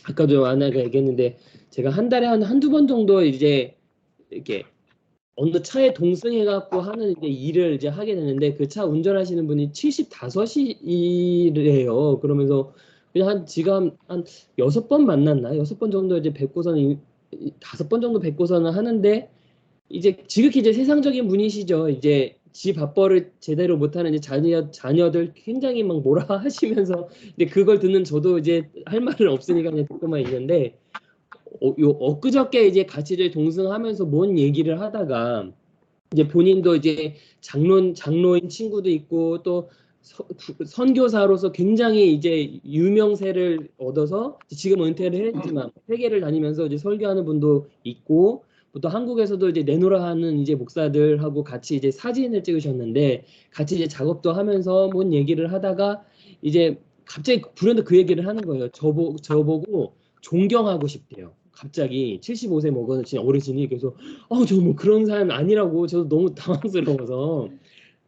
아까도 아내가 얘기했는데 제가 한 달에 한두 번 정도 이제 이렇게 어느 차에 동승해갖고 하는 이제 일을 이제 하게 되는데 그 차 운전하시는 분이 75이래요. 그러면서 그냥 지금 한 6번 만났나? 6번 정도 이제 뵙고서는 5번 정도 뵙고서는 하는데 이제 지극히 이제 세상적인 분이시죠. 이제 지 밥벌을 제대로 못하는 이제 자녀들 굉장히 막 뭐라 하시면서 근데 그걸 듣는 저도 이제 할 말은 없으니까 그냥 듣고만 있는데 엊그저께 이제 같이 이제 동승하면서 뭔 얘기를 하다가 이제 본인도 이제 장로인 친구도 있고 또 선교사로서 굉장히 이제 유명세를 얻어서 지금 은퇴를 했지만 세계를 다니면서 이제 설교하는 분도 있고 또 한국에서도 이제 내노라 하는 이제 목사들하고 같이 이제 사진을 찍으셨는데 같이 이제 작업도 하면서 뭔 얘기를 하다가 이제 갑자기 불현듯 그 얘기를 하는 거예요. 저보고 존경하고 싶대요. 갑자기 75세 먹은 어르신이 그래서 저 뭐 그런 사람 아니라고 저도 너무 당황스러워서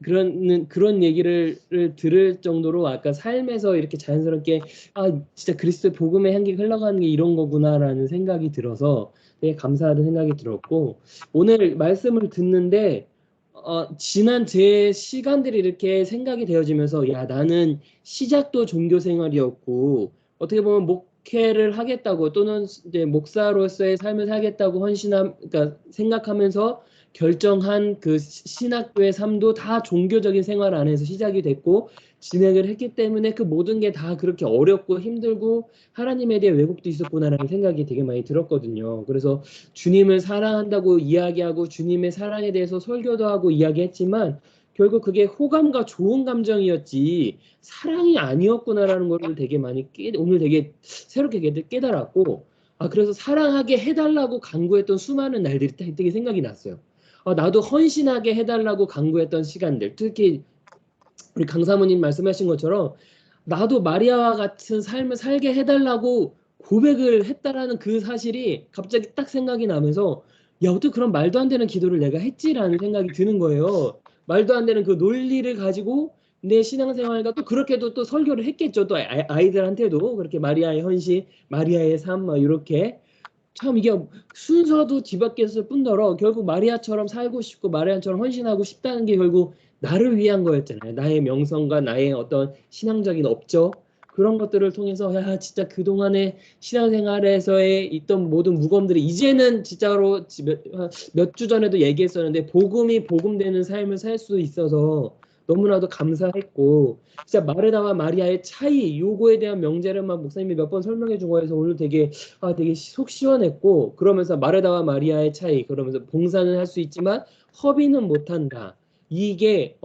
그런 얘기를 들을 정도로 아까 삶에서 이렇게 자연스럽게 진짜 그리스도의 복음의 향기가 흘러가는 게 이런 거구나라는 생각이 들어서 되게 감사하다는 생각이 들었고 오늘 말씀을 듣는데 지난 제 시간들이 이렇게 생각이 되어지면서 야 나는 시작도 종교 생활이었고 어떻게 보면 목회를 하겠다고 또는 이제 목사로서의 삶을 살겠다고 그러니까 생각하면서 결정한 그 신학교의 삶도 다 종교적인 생활 안에서 시작이 됐고 진행을 했기 때문에 그 모든 게 다 그렇게 어렵고 힘들고 하나님에 대해 왜곡도 있었구나라는 생각이 되게 많이 들었거든요. 그래서 주님을 사랑한다고 이야기하고 주님의 사랑에 대해서 설교도 하고 이야기했지만 결국 그게 호감과 좋은 감정이었지 사랑이 아니었구나라는 걸 되게 많이 오늘 되게 새롭게 깨달았고 그래서 사랑하게 해달라고 간구했던 수많은 날들이 되게 생각이 났어요. 나도 헌신하게 해달라고 간구했던 시간들 특히 우리 강사모님 말씀하신 것처럼 나도 마리아와 같은 삶을 살게 해달라고 고백을 했다라는 그 사실이 갑자기 딱 생각이 나면서 야 어떻게 그런 말도 안 되는 기도를 내가 했지라는 생각이 드는 거예요. 말도 안 되는 그 논리를 가지고 내 신앙생활과 또 그렇게도 또 설교를 했겠죠. 또 아이들한테도 그렇게 마리아의 헌신, 마리아의 삶 막 이렇게 참 이게 순서도 뒤바뀌었을 뿐더러 결국 마리아처럼 살고 싶고 마리아처럼 헌신하고 싶다는 게 결국 나를 위한 거였잖아요. 나의 명성과 나의 어떤 신앙적인 업적 그런 것들을 통해서 야 진짜 그동안의 신앙생활에서의 있던 모든 무검들이 이제는 진짜로 몇 주 전에도 얘기했었는데 복음이 복음되는 삶을 살 수 있어서 너무나도 감사했고 진짜 마르다와 마리아의 차이 요거에 대한 명제를 막 목사님이 몇 번 설명해 준 거에서 오늘 되게 속 시원했고 그러면서 마르다와 마리아의 차이 그러면서 봉사는 할 수 있지만 허비는 못한다. 이게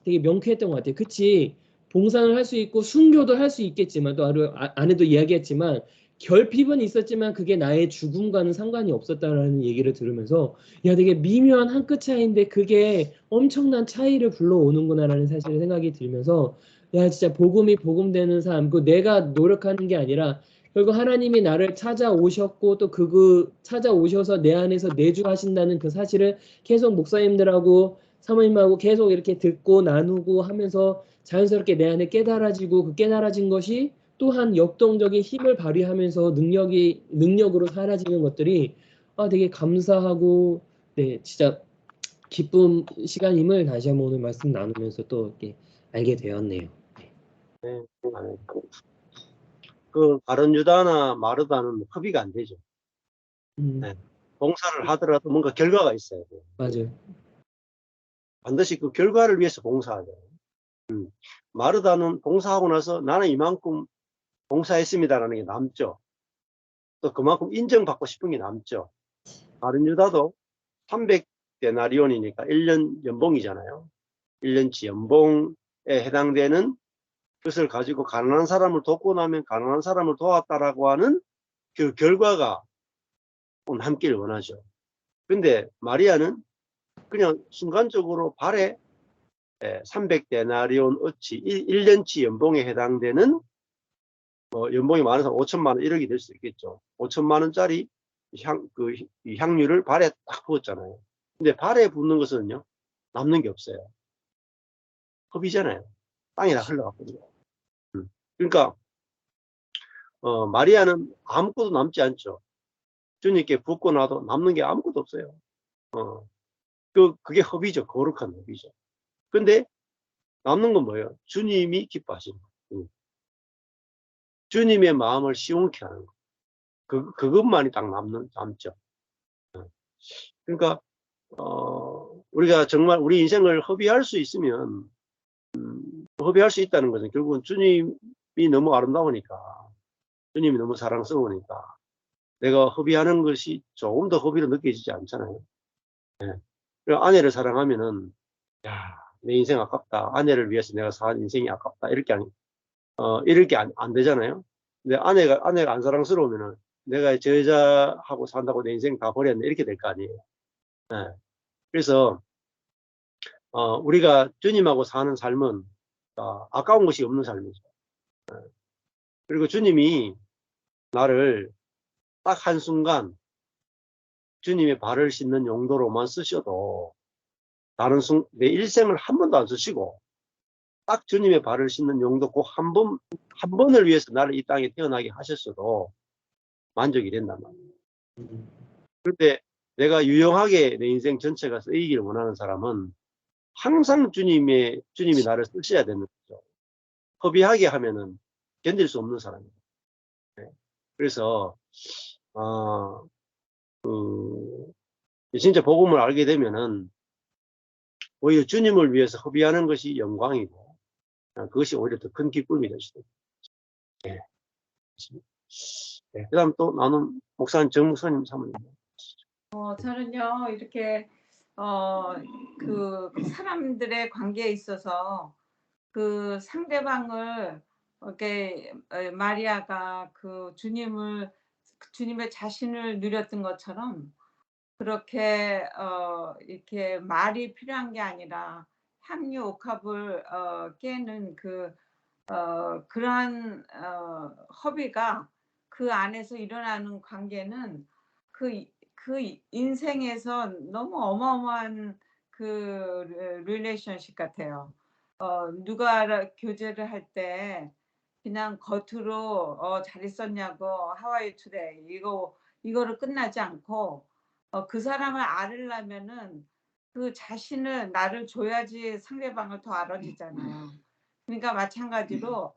되게 명쾌했던 것 같아요. 그치? 봉사를 할 수 있고 순교도 할 수 있겠지만 또 안에도 이야기했지만 결핍은 있었지만 그게 나의 죽음과는 상관이 없었다라는 얘기를 들으면서 야 되게 미묘한 한 끗 차이인데 그게 엄청난 차이를 불러오는구나라는 사실을 생각이 들면서 야 진짜 복음이 복음되는 삶 그 내가 노력하는 게 아니라 결국 하나님이 나를 찾아오셨고 또 찾아오셔서 내 안에서 내주하신다는 그 사실을 계속 목사님들하고 사모님하고 계속 이렇게 듣고 나누고 하면서 자연스럽게 내 안에 깨달아지고 그 깨달아진 것이 또한 역동적인 힘을 발휘하면서 능력으로 사라지는 것들이 되게 감사하고 네 진짜 기쁜 시간임을 다시 한번 오늘 말씀 나누면서 또 이렇게 알게 되었네요. 네. 그 바른유다나 마르다는 협의가 안 되죠. 네. 봉사를 하더라도 뭔가 결과가 있어야 돼요. 맞아요. 반드시 그 결과를 위해서 봉사하죠. 마르다는 봉사하고 나서 나는 이만큼 봉사했습니다라는 게 남죠. 또 그만큼 인정받고 싶은 게 남죠. 바른유다도 300데나리온이니까 1년 연봉이잖아요. 1년치 연봉 해당되는 것을 가지고 가난한 사람을 돕고 나면 가난한 사람을 도왔다라고 하는 그 결과가 함께를 원하죠. 근데 마리아는 그냥 순간적으로 발에 300데나리온 어치 1년치 연봉에 해당되는 연봉이 많아서 5천만 원 1억이 될 수 있겠죠. 5천만 원짜리 향유를 발에 딱 부었잖아요. 근데 발에 붓는 것은요 남는 게 없어요. 흡이잖아요. 땅에 다 흘러갔거든요. 그러니까 마리아는 아무것도 남지 않죠. 주님께 붓고 나도 남는 게 아무것도 없어요. 그게 흡이죠. 거룩한 흡이죠. 근데 남는 건 뭐예요? 주님이 기뻐하시는 거예요. 주님의 마음을 시원케 하는 거. 그것만이 딱 남죠. 그러니까 우리가 정말 우리 인생을 허비할 수 있으면 허비할 수 있다는 것은 결국은 주님이 너무 아름다우니까, 주님이 너무 사랑스러우니까 내가 허비하는 것이 조금 더 허비로 느껴지지 않잖아요. 아내를 사랑하면은 야, 내 인생 아깝다. 아내를 위해서 내가 산 인생이 아깝다. 이렇게 안 되잖아요. 근데 아내가 안 사랑스러우면은 내가 저 여자하고 산다고 내 인생 다 버렸네. 이렇게 될 거 아니에요. 그래서 우리가 주님하고 사는 삶은 아까운 것이 없는 삶이죠. 그리고 주님이 나를 딱 한순간 주님의 발을 씻는 용도로만 쓰셔도 내 일생을 한 번도 안 쓰시고 딱 주님의 발을 씻는 용도 꼭 한 번을 위해서 나를 이 땅에 태어나게 하셨어도 만족이 된단 말이에요. 그런데 내가 유용하게 내 인생 전체가 쓰이기를 원하는 사람은 항상 주님이 나를 쓰셔야 되는 거죠. 허비하게 하면은 견딜 수 없는 사람이에요. 그래서 진짜 복음을 알게 되면은 오히려 주님을 위해서 허비하는 것이 영광이고 그것이 오히려 더 큰 기쁨이 될 수도 있어요. 그다음 또 나는 목사님 정 목사님 사모님. 저는요 이렇게 그 사람들의 관계에 있어서 그 상대방을 이렇게 마리아가 그 주님의 자신을 누렸던 것처럼 그렇게 이렇게 말이 필요한 게 아니라 향유 옥합을 깨는 그러한 허비가 그 안에서 일어나는 관계는 그 인생에서 너무 어마어마한 그 릴레이션십 같아요. 누가 교제를 할 때 그냥 겉으로 잘 있었냐고 하와이 투데이 이거를 끝나지 않고 그 사람을 알으려면은 그 자신을 나를 줘야지 상대방을 더 알아주잖아요. 그러니까 마찬가지로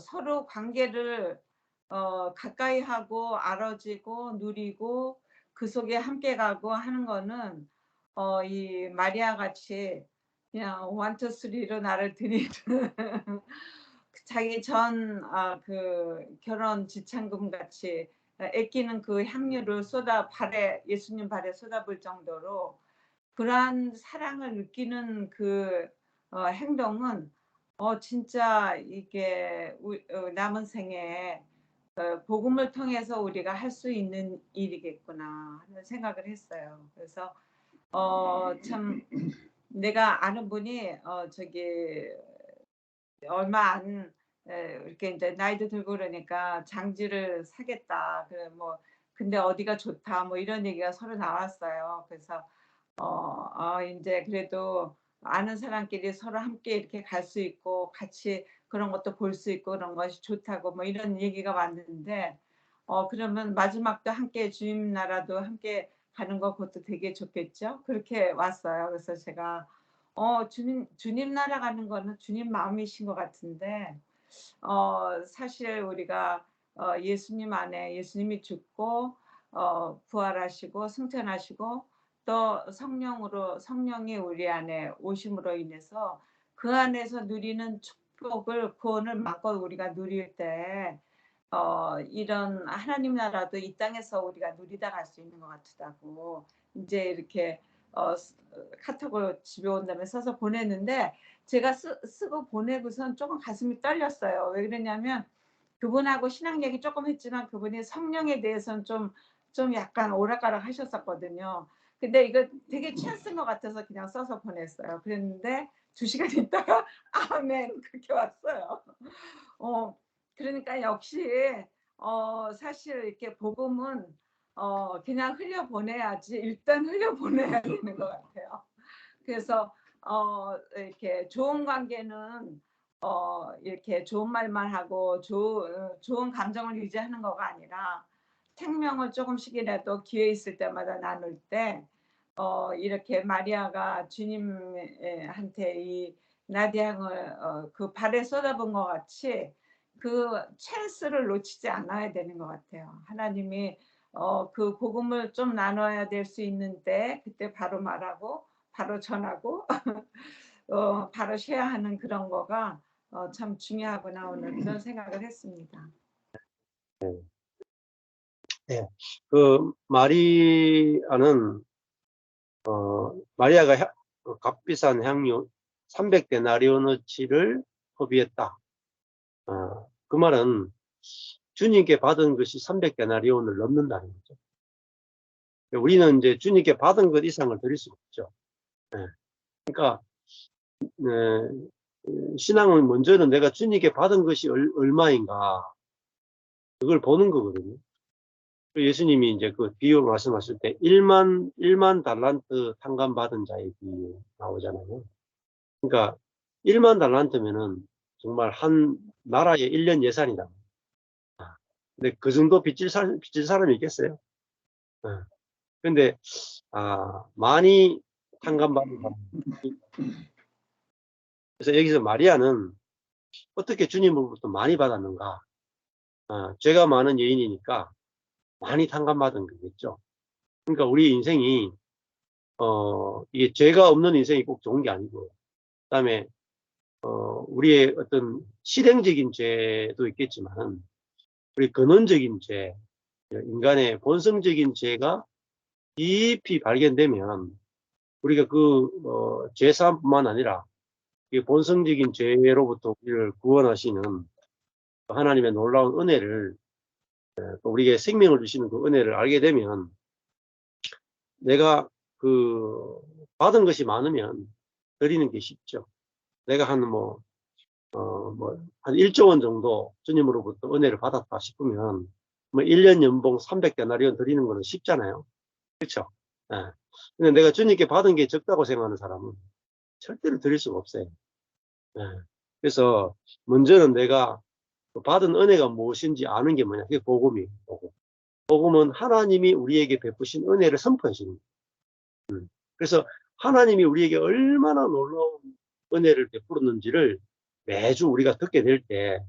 서로 관계를 가까이 하고 알아지고 누리고 그 속에 함께 가고 하는 거는 이 마리아 같이 그냥 1, 2, 3로 나를 들이는 자기 전 그 결혼 지참금 같이 아끼는 그 향유를 예수님 발에 쏟아볼 정도로 그러한 사랑을 느끼는 그 행동은 진짜 이게 남은 생에 복음을 통해서 우리가 할 수 있는 일이겠구나 하는 생각을 했어요. 그래서 참 내가 아는 분이 저기 얼마 안 이렇게 이제 나이도 들고 그러니까 장지를 사겠다. 그래 뭐 근데 어디가 좋다 뭐 이런 얘기가 서로 나왔어요. 그래서 이제 그래도 아는 사람끼리 서로 함께 이렇게 갈 수 있고 같이 그런 것도 볼 수 있고 그런 것이 좋다고 뭐 이런 얘기가 왔는데 그러면 마지막도 함께 주님 나라도 함께 가는 거 그것도 되게 좋겠죠. 그렇게 왔어요. 그래서 제가 주님 나라 가는 거는 주님 마음이신 것 같은데 사실 우리가 예수님 안에 예수님이 죽고 부활하시고 승천하시고 또 성령이 우리 안에 오심으로 인해서 그 안에서 누리는 축복을 구원을 마음껏 우리가 누릴 때 이런 하나님 나라도 이 땅에서 우리가 누리다 갈 수 있는 것 같다고 이제 이렇게 카톡을 집에 온 다음에 써서 보냈는데 제가 쓰고 보내고선 조금 가슴이 떨렸어요. 왜 그러냐면 그분하고 신앙 얘기 조금 했지만 그분이 성령에 대해서는 좀 약간 오락가락 하셨었거든요. 근데 이거 되게 취한 쓴 것 같아서 그냥 써서 보냈어요. 그랬는데 2시간 있다가 아멘 그렇게 왔어요. 그러니까 역시 사실 이렇게 복음은 그냥 흘려보내야지 일단 흘려보내야 되는 것 같아요. 그래서 이렇게 좋은 관계는 이렇게 좋은 말만 하고 좋은 감정을 유지하는 거가 아니라 생명을 조금씩이라도 기회 있을 때마다 나눌 때 이렇게 마리아가 주님한테 이 나디향을 그 발에 쏟아본 것 같이 그 찬스를 놓치지 않아야 되는 것 같아요. 하나님이 그 복음을 좀 나눠야 될 수 있는데 그때 바로 말하고 바로 전하고 바로 쉐어하는 그런 거가 참 중요하구나 오늘 그런 생각을 했습니다. 네. 그 마리아는 마리아가 값비싼 향유 300데나리오너치를 허비했다. 그 말은 주님께 받은 것이 300데나리온을 넘는다는 거죠. 우리는 이제 주님께 받은 것 이상을 드릴 수가 없죠. 그러니까 신앙은 먼저는 내가 주님께 받은 것이 얼마인가 그걸 보는 거거든요. 예수님이 이제 그 비유 말씀하실 때 1만 달란트 탕감 받은 자의 비유 나오잖아요. 그러니까 1만 달란트면은 정말 한 나라의 1년 예산이다. 근데 그 정도 빚질 사람이 있겠어요? 근데 많이 탕감받은 사람. 그래서 여기서 마리아는 어떻게 주님으로부터 많이 받았는가? 죄가 많은 여인이니까 많이 탕감받은 거겠죠. 그러니까 우리 인생이 이게 죄가 없는 인생이 꼭 좋은 게 아니고, 그다음에 우리의 어떤 실행적인 죄도 있겠지만, 우리 근원적인 죄, 인간의 본성적인 죄가 깊이 발견되면 우리가 그 죄사함뿐만 아니라 이 본성적인 죄로부터 우리를 구원하시는 하나님의 놀라운 은혜를 우리에게 생명을 주시는 그 은혜를 알게 되면 내가 그 받은 것이 많으면 드리는 게 쉽죠. 내가 한 1조 원 정도 주님으로부터 은혜를 받았다 싶으면 1년 연봉 300데나리온 드리는 거는 쉽잖아요. 그렇죠? 근데 내가 주님께 받은 게 적다고 생각하는 사람은 절대로 드릴 수가 없어요. 그래서 먼저는 내가 받은 은혜가 무엇인지 아는 게 뭐냐. 그게 복음이에요. 복음은 하나님이 우리에게 베푸신 은혜를 선포해 주는 거예요. 그래서 하나님이 우리에게 얼마나 놀라운 은혜를 베풀었는지를 매주 우리가 듣게 될 때,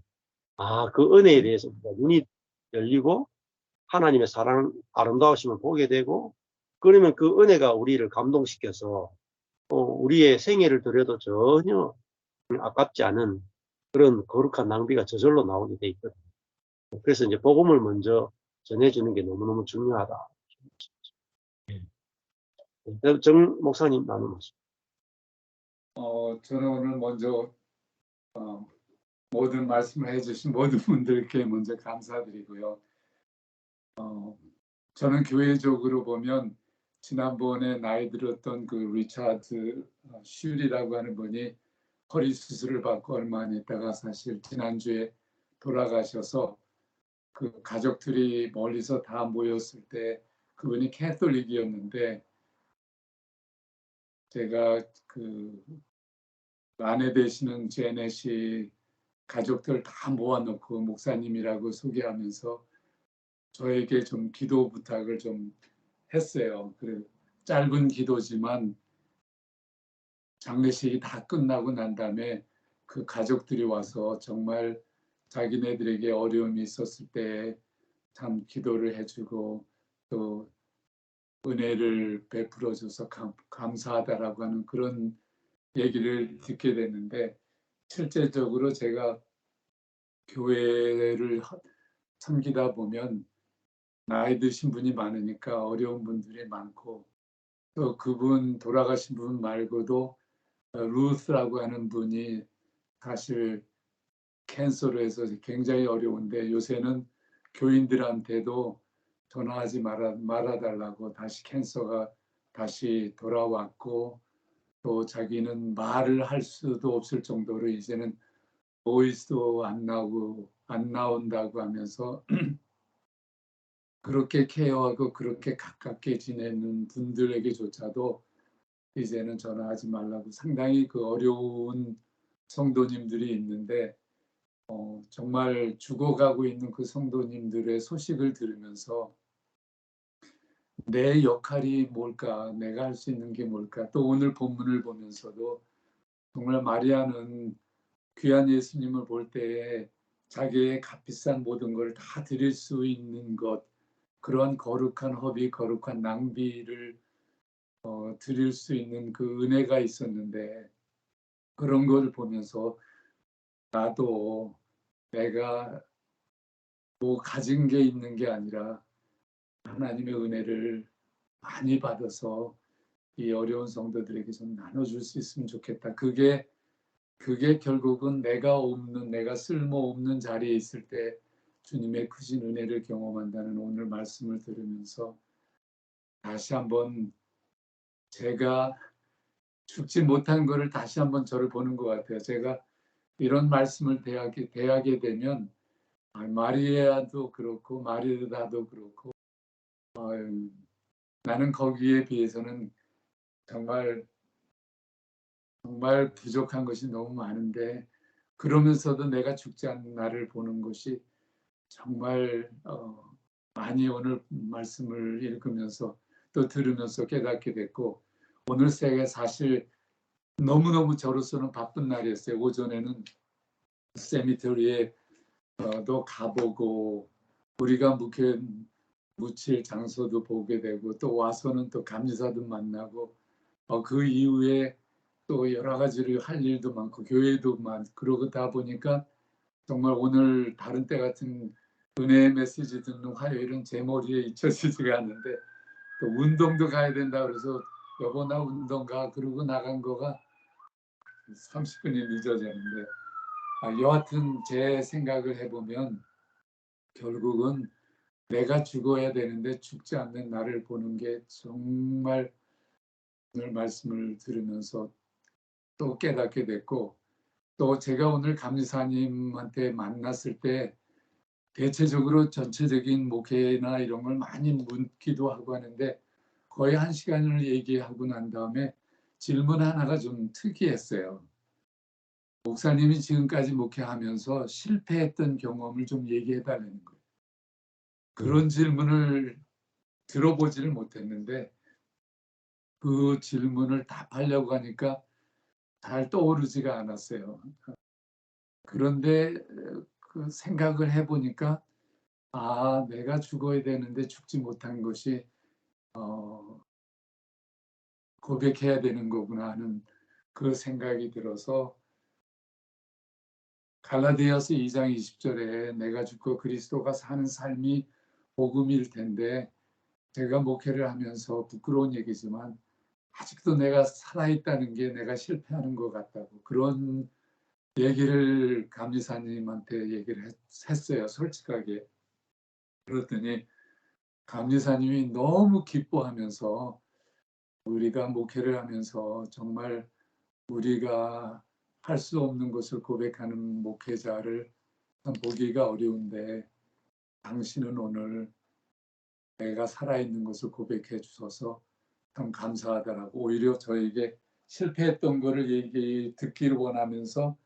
그 은혜에 대해서 눈이 열리고 하나님의 사랑, 아름다우심을 보게 되고, 그러면 그 은혜가 우리를 감동시켜서 우리의 생애를 들여도 전혀 아깝지 않은 그런 거룩한 낭비가 저절로 나오게 돼 있거든요. 그래서 이제 복음을 먼저 전해주는 게 너무너무 중요하다. 정 목사님 나누면서. 저는 오늘 먼저 모든 말씀을 해주신 모든 분들께 먼저 감사드리고요. 저는 교회적으로 보면 지난번에 나이 들었던 그 리차드 슐이라고 하는 분이 허리 수술을 받고 얼마 안 있다가 사실 지난주에 돌아가셔서 그 가족들이 멀리서 다 모였을 때 그분이 캐톨릭이었는데 제가 그 아내 되시는 제넷이 가족들 다 모아놓고 목사님이라고 소개하면서 저에게 좀 기도 부탁을 좀 했어요. 그래 짧은 기도지만 장례식이 다 끝나고 난 다음에 그 가족들이 와서 정말 자기네들에게 어려움이 있었을 때 참 기도를 해주고 또 은혜를 베풀어줘서 감사하다라고 하는 그런 얘기를 듣게 됐는데 실제적으로 제가 교회를 섬기다 보면 나이 드신 분이 많으니까 어려운 분들이 많고 또 그분 돌아가신 분 말고도 루스라고 하는 분이 사실 캔서로 해서 굉장히 어려운데 요새는 교인들한테도 전화하지 말아달라고 다시 캔서가 다시 돌아왔고 또 자기는 말을 할 수도 없을 정도로 이제는 보이스도 안 나온다고 하면서 그렇게 케어하고 그렇게 가깝게 지내는 분들에게조차도 이제는 전화하지 말라고 상당히 그 어려운 성도님들이 있는데 정말 죽어가고 있는 그 성도님들의 소식을 들으면서 내 역할이 뭘까, 내가 할 수 있는 게 뭘까, 또 오늘 본문을 보면서도 정말 마리아는 귀한 예수님을 볼 때에 자기의 값비싼 모든 걸 다 드릴 수 있는 것, 그런 거룩한 허비, 거룩한 낭비를 드릴 수 있는 그 은혜가 있었는데 그런 걸 보면서 나도 내가 뭐 가진 게 있는 게 아니라 하나님의 은혜를 많이 받아서 이 어려운 성도들에게 좀 나눠줄 수 있으면 좋겠다. 그게 결국은 내가 쓸모없는 자리에 있을 때 주님의 크신 은혜를 경험한다는 오늘 말씀을 들으면서 다시 한번 제가 죽지 못한 거를 다시 한번 저를 보는 것 같아요. 제가 이런 말씀을 대하게 되면 마리아도 그렇고 마리다도 그렇고 나는 거기에 비해서는 정말 부족한 것이 너무 많은데 그러면서도 내가 죽지 않는 나를 보는 것이 정말 많이 오늘 말씀을 읽으면서 또 들으면서 깨닫게 됐고 오늘 새해 사실 너무너무 저로서는 바쁜 날이었어요. 오전에는 세미터리에 도 가보고 우리가 묻힐 장소도 보게 되고 또 와서는 또 감리사도 만나고 그 이후에 또 여러 가지를 할 일도 많고 교회도 많고 그러다 보니까 정말 오늘 다른 때 같은 은혜의 메시지 듣는 화요일은 제 머리에 잊혀지지가 않는데 또 운동도 가야 된다 그래서 여보 나 운동 가 그러고 나간 거가 30분이 늦어졌는데 여하튼 제 생각을 해보면 결국은 내가 죽어야 되는데 죽지 않는 나를 보는 게 정말 오늘 말씀을 들으면서 또 깨닫게 됐고 또 제가 오늘 감리사님한테 만났을 때 대체적으로 전체적인 목회나 이런 걸 많이 묻기도 하고 하는데 거의 1시간을 얘기하고 난 다음에 질문 하나가 좀 특이했어요. 목사님이 지금까지 목회하면서 실패했던 경험을 좀 얘기해 달라는 거예요. 그런 질문을 들어보지를 못했는데 그 질문을 답하려고 하니까 잘 떠오르지가 않았어요. 그런데 그 생각을 해보니까 내가 죽어야 되는데 죽지 못한 것이 고백해야 되는 거구나 하는 그 생각이 들어서 갈라디아서 2장 20절에 내가 죽고 그리스도가 사는 삶이 복음일 텐데 제가 목회를 하면서 부끄러운 얘기지만 아직도 내가 살아있다는 게 내가 실패하는 것 같다고 그런 얘기를 감리사님한테 얘기를 했어요. 솔직하게. 그랬더니 감리사님이 너무 기뻐하면서 우리가 목회를 하면서 정말 우리가 할 수 없는 것을 고백하는 목회자를 참 보기가 어려운데 당신은 오늘 내가 살아있는 것을 고백해 주셔서 참 감사하다라고 오히려 저에게 실패했던 거를 듣기를 원하면서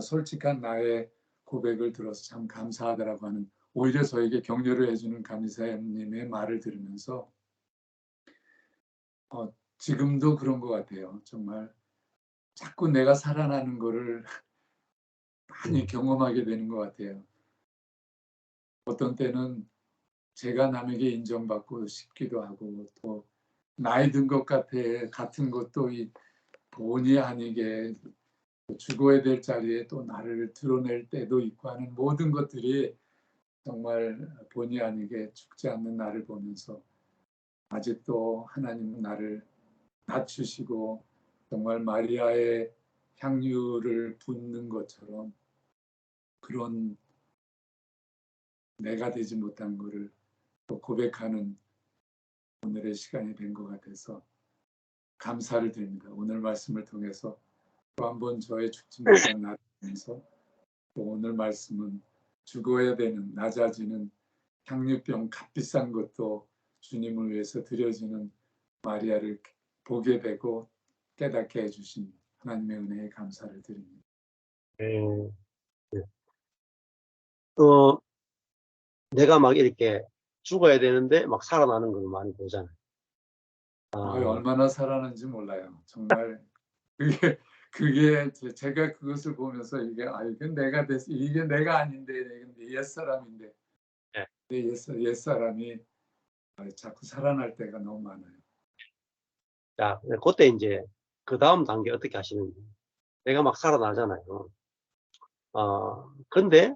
솔직한 나의 고백을 들어서 참 감사하다라고 하는 오히려 저에게 격려를 해주는 감리사님의 말을 들으면서 지금도 그런 것 같아요. 정말 자꾸 내가 살아나는 거를 많이 경험하게 되는 것 같아요. 어떤 때는 제가 남에게 인정받고 싶기도 하고 또 나이 든 것 같은 것도 본의 아니게 죽어야 될 자리에 또 나를 드러낼 때도 있고 하는 모든 것들이 정말 본의 아니게 죽지 않는 나를 보면서 아직도 하나님은 나를 낮추시고 정말 마리아의 향유를 붓는 것처럼 그런 내가 되지 못한 것을 또 고백하는 오늘의 시간이 된 것 같아서 감사를 드립니다. 오늘 말씀을 통해서 또 한 번 저의 죽지 못한 나를 통해서 또 오늘 말씀은 죽어야 되는 낮아지는 향유병 값비싼 것도 주님을 위해서 드려지는 마리아를 보게 되고 깨닫게 해주신 하나님의 은혜에 감사를 드립니다. 네. 내가 막 이렇게 죽어야 되는데 막 살아나는 걸 많이 보잖아요. 얼마나 살아나는지 몰라요. 정말 그게 제가 그것을 보면서 이게 내가 됐어. 이게 내가 아닌데 내 옛사람인데 네. 내 옛사람이 자꾸 살아날 때가 너무 많아요. 자, 그때 이제 그 다음 단계 어떻게 하시는지. 내가 막 살아나잖아요. 근데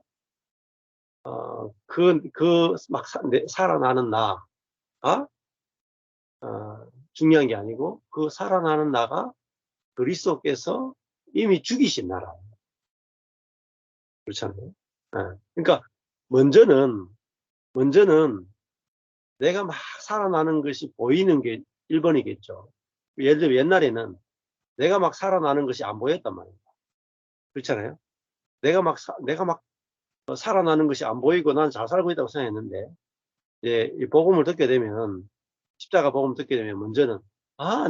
막 살아나는 나가 중요한 게 아니고 그 살아나는 나가 그리스도께서 이미 죽이신 나라. 그렇잖아요. 그러니까 먼저는 내가 막 살아나는 것이 보이는 게 1번이겠죠. 예를 들면 옛날에는 내가 막 살아나는 것이 안 보였단 말이에요. 그렇잖아요. 내가 막 살아나는 것이 안 보이고 난 잘 살고 있다고 생각했는데, 이제 이 복음을 듣게 되면, 십자가 복음을 듣게 되면 먼저는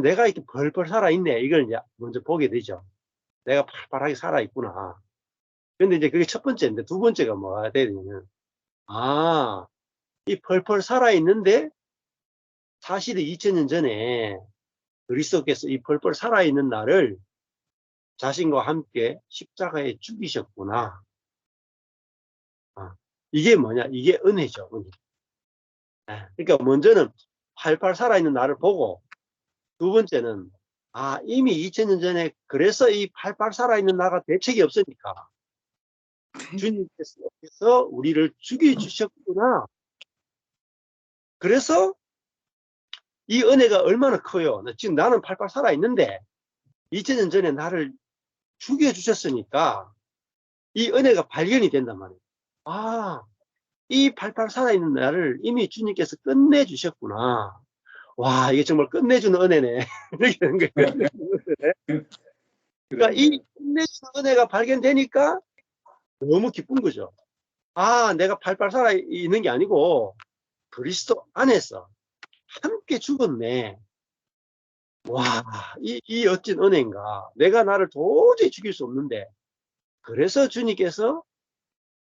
내가 이렇게 벌벌 살아있네. 이걸 이제 먼저 보게 되죠. 내가 팔팔하게 살아있구나. 근데 이제 그게 첫 번째인데, 두 번째가 뭐가 되냐면, 이 펄펄 살아있는데, 사실이 2000년 전에 그리스도께서 이 펄펄 살아있는 나를 자신과 함께 십자가에 죽이셨구나. 이게 뭐냐? 이게 은혜죠. 은혜. 그러니까 먼저는 팔팔 살아있는 나를 보고, 두 번째는 이미 2000년 전에 그래서 이 팔팔 살아있는 나가 대책이 없으니까 주님께서 우리를 죽여주셨구나. 그래서 이 은혜가 얼마나 커요. 지금 나는 팔팔 살아있는데 2000년 전에 나를 죽여주셨으니까 이 은혜가 발견이 된단 말이에요. 이 팔팔 살아있는 나를 이미 주님께서 끝내주셨구나. 와, 이게 정말 끝내주는 은혜네. 이렇게 되는 거예요. 그러니까 이 끝내주는 은혜가 발견되니까 너무 기쁜 거죠. 내가 팔팔 살아있는 게 아니고 그리스도 안에서 함께 죽었네. 와, 이 어찌 은혜인가. 내가 나를 도저히 죽일 수 없는데, 그래서 주님께서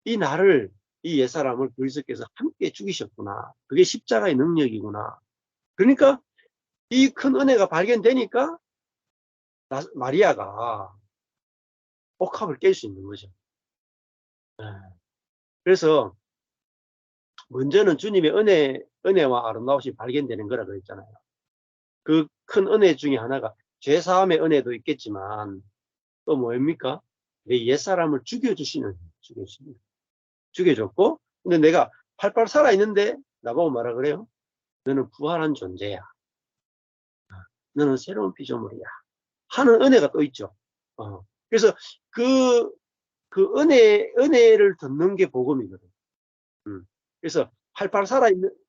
이 나를, 이 옛사람을 그리스도께서 함께 죽이셨구나. 그게 십자가의 능력이구나. 그러니까 이 큰 은혜가 발견되니까 마리아가 옥합을 깰 수 있는 거죠. 그래서 먼저는 주님의 은혜와 아름다우심이 발견되는 거라 그랬잖아요. 그 큰 은혜 중에 하나가 죄사함의 은혜도 있겠지만 또 뭡니까? 내 옛사람을 죽여줬고, 근데 내가 팔팔 살아있는데 나보고 뭐라 그래요? 너는 부활한 존재야. 너는 새로운 피조물이야. 하는 은혜가 또 있죠. 그래서 그 은혜를 듣는 게 복음이거든. 그래서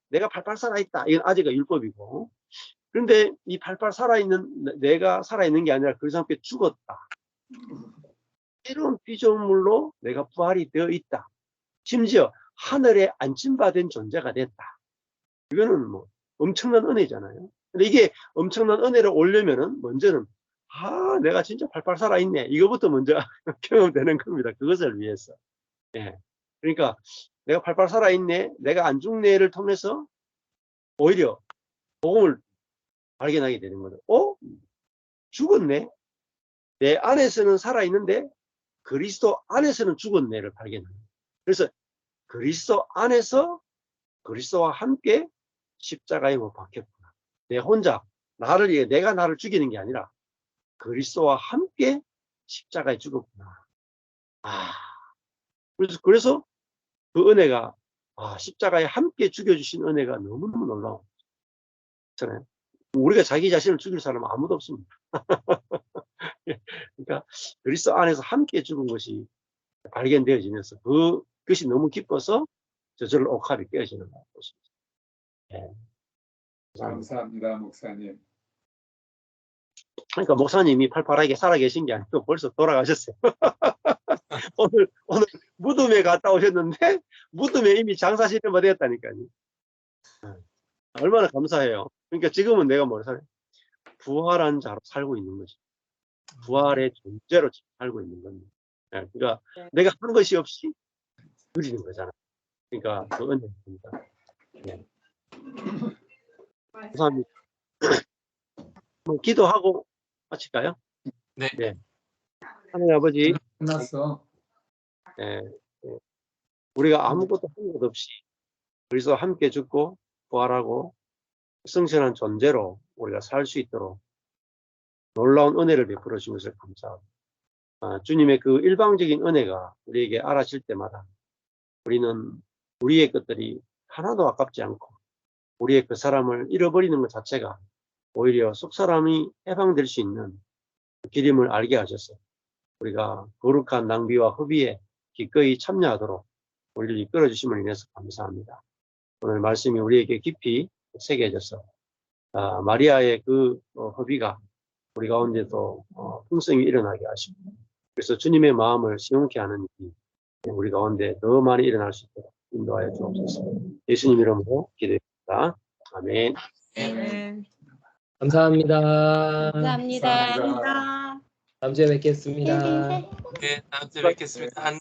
내가 팔팔 살아있다. 이건 아직은 율법이고. 그런데 이 팔팔 내가 살아있는 게 아니라 그리스도와 함께 죽었다. 새로운 피조물로 내가 부활이 되어 있다. 심지어 하늘에 안침받은 존재가 됐다. 이거는 뭐 엄청난 은혜잖아요. 근데 이게 엄청난 은혜를 오려면은 먼저는 내가 진짜 팔팔 살아있네. 이거부터 먼저 경험되는 겁니다. 그것을 위해서. 그러니까 내가 팔팔 살아있네. 내가 안 죽네를 통해서 오히려 복음을 발견하게 되는 거죠. 죽었네. 내 안에서는 살아있는데 그리스도 안에서는 죽었네를 발견합니다. 그래서 그리스도 안에서 그리스도와 함께 십자가에 못 박혔구나. 내 혼자 내가 나를 죽이는 게 아니라 그리스도와 함께 십자가에 죽었구나. 그래서 그 은혜가 십자가에 함께 죽여주신 은혜가 너무너무 놀라워. 그렇잖아요. 우리가 자기 자신을 죽일 사람은 아무도 없습니다. 그러니까 그리스도 안에서 함께 죽은 것이 발견되어지면서 그것이 너무 기뻐서 저절로 옥합이 깨어지는 것입니다. 네. 감사합니다, 목사님. 그러니까 목사님이 팔팔하게 살아계신 게 아니고 벌써 돌아가셨어요. 오늘 무덤에 갔다 오셨는데 무덤에 이미 장사 실현이 되었다니까요. 얼마나 감사해요. 그러니까 지금은 내가 뭘 살아요? 부활한 자로 살고 있는 거지. 부활의 존재로 살고 있는 겁니다. 그러니까 내가 한 것이 없이 누리는 거잖아. 그러니까 그 은혜입니다. 네. 감사합니다. 뭐 기도하고 마칠까요? 네. 하나님 아버지, 끝났어. 우리가 아무것도 한 것 없이 그리스도 함께 죽고 부활하고 승천한 존재로 우리가 살 수 있도록 놀라운 은혜를 베풀어 주신 것을 감사합니다. 주님의 그 일방적인 은혜가 우리에게 알아질 때마다 우리는 우리의 것들이 하나도 아깝지 않고 우리의 그 사람을 잃어버리는 것 자체가 오히려 속 사람이 해방될 수 있는 길임을 알게 하셔서 우리가 거룩한 낭비와 허비에 기꺼이 참여하도록 우리를 이끌어 주심을 인해서 감사합니다. 오늘 말씀이 우리에게 깊이 새겨져서 마리아의 그 허비가 우리 가운데도 풍성히 일어나게 하시고 그래서 주님의 마음을 시원케 하는 일이 우리 가운데 더 많이 일어날 수 있도록 인도하여 주옵소서. 예수님 이름으로 기도합니다. 아멘. 네. 감사합니다. 감사합니다. 감사합니다. 다음 주에 뵙겠습니다. 네, 다음 주에 뵙겠습니다. 안녕.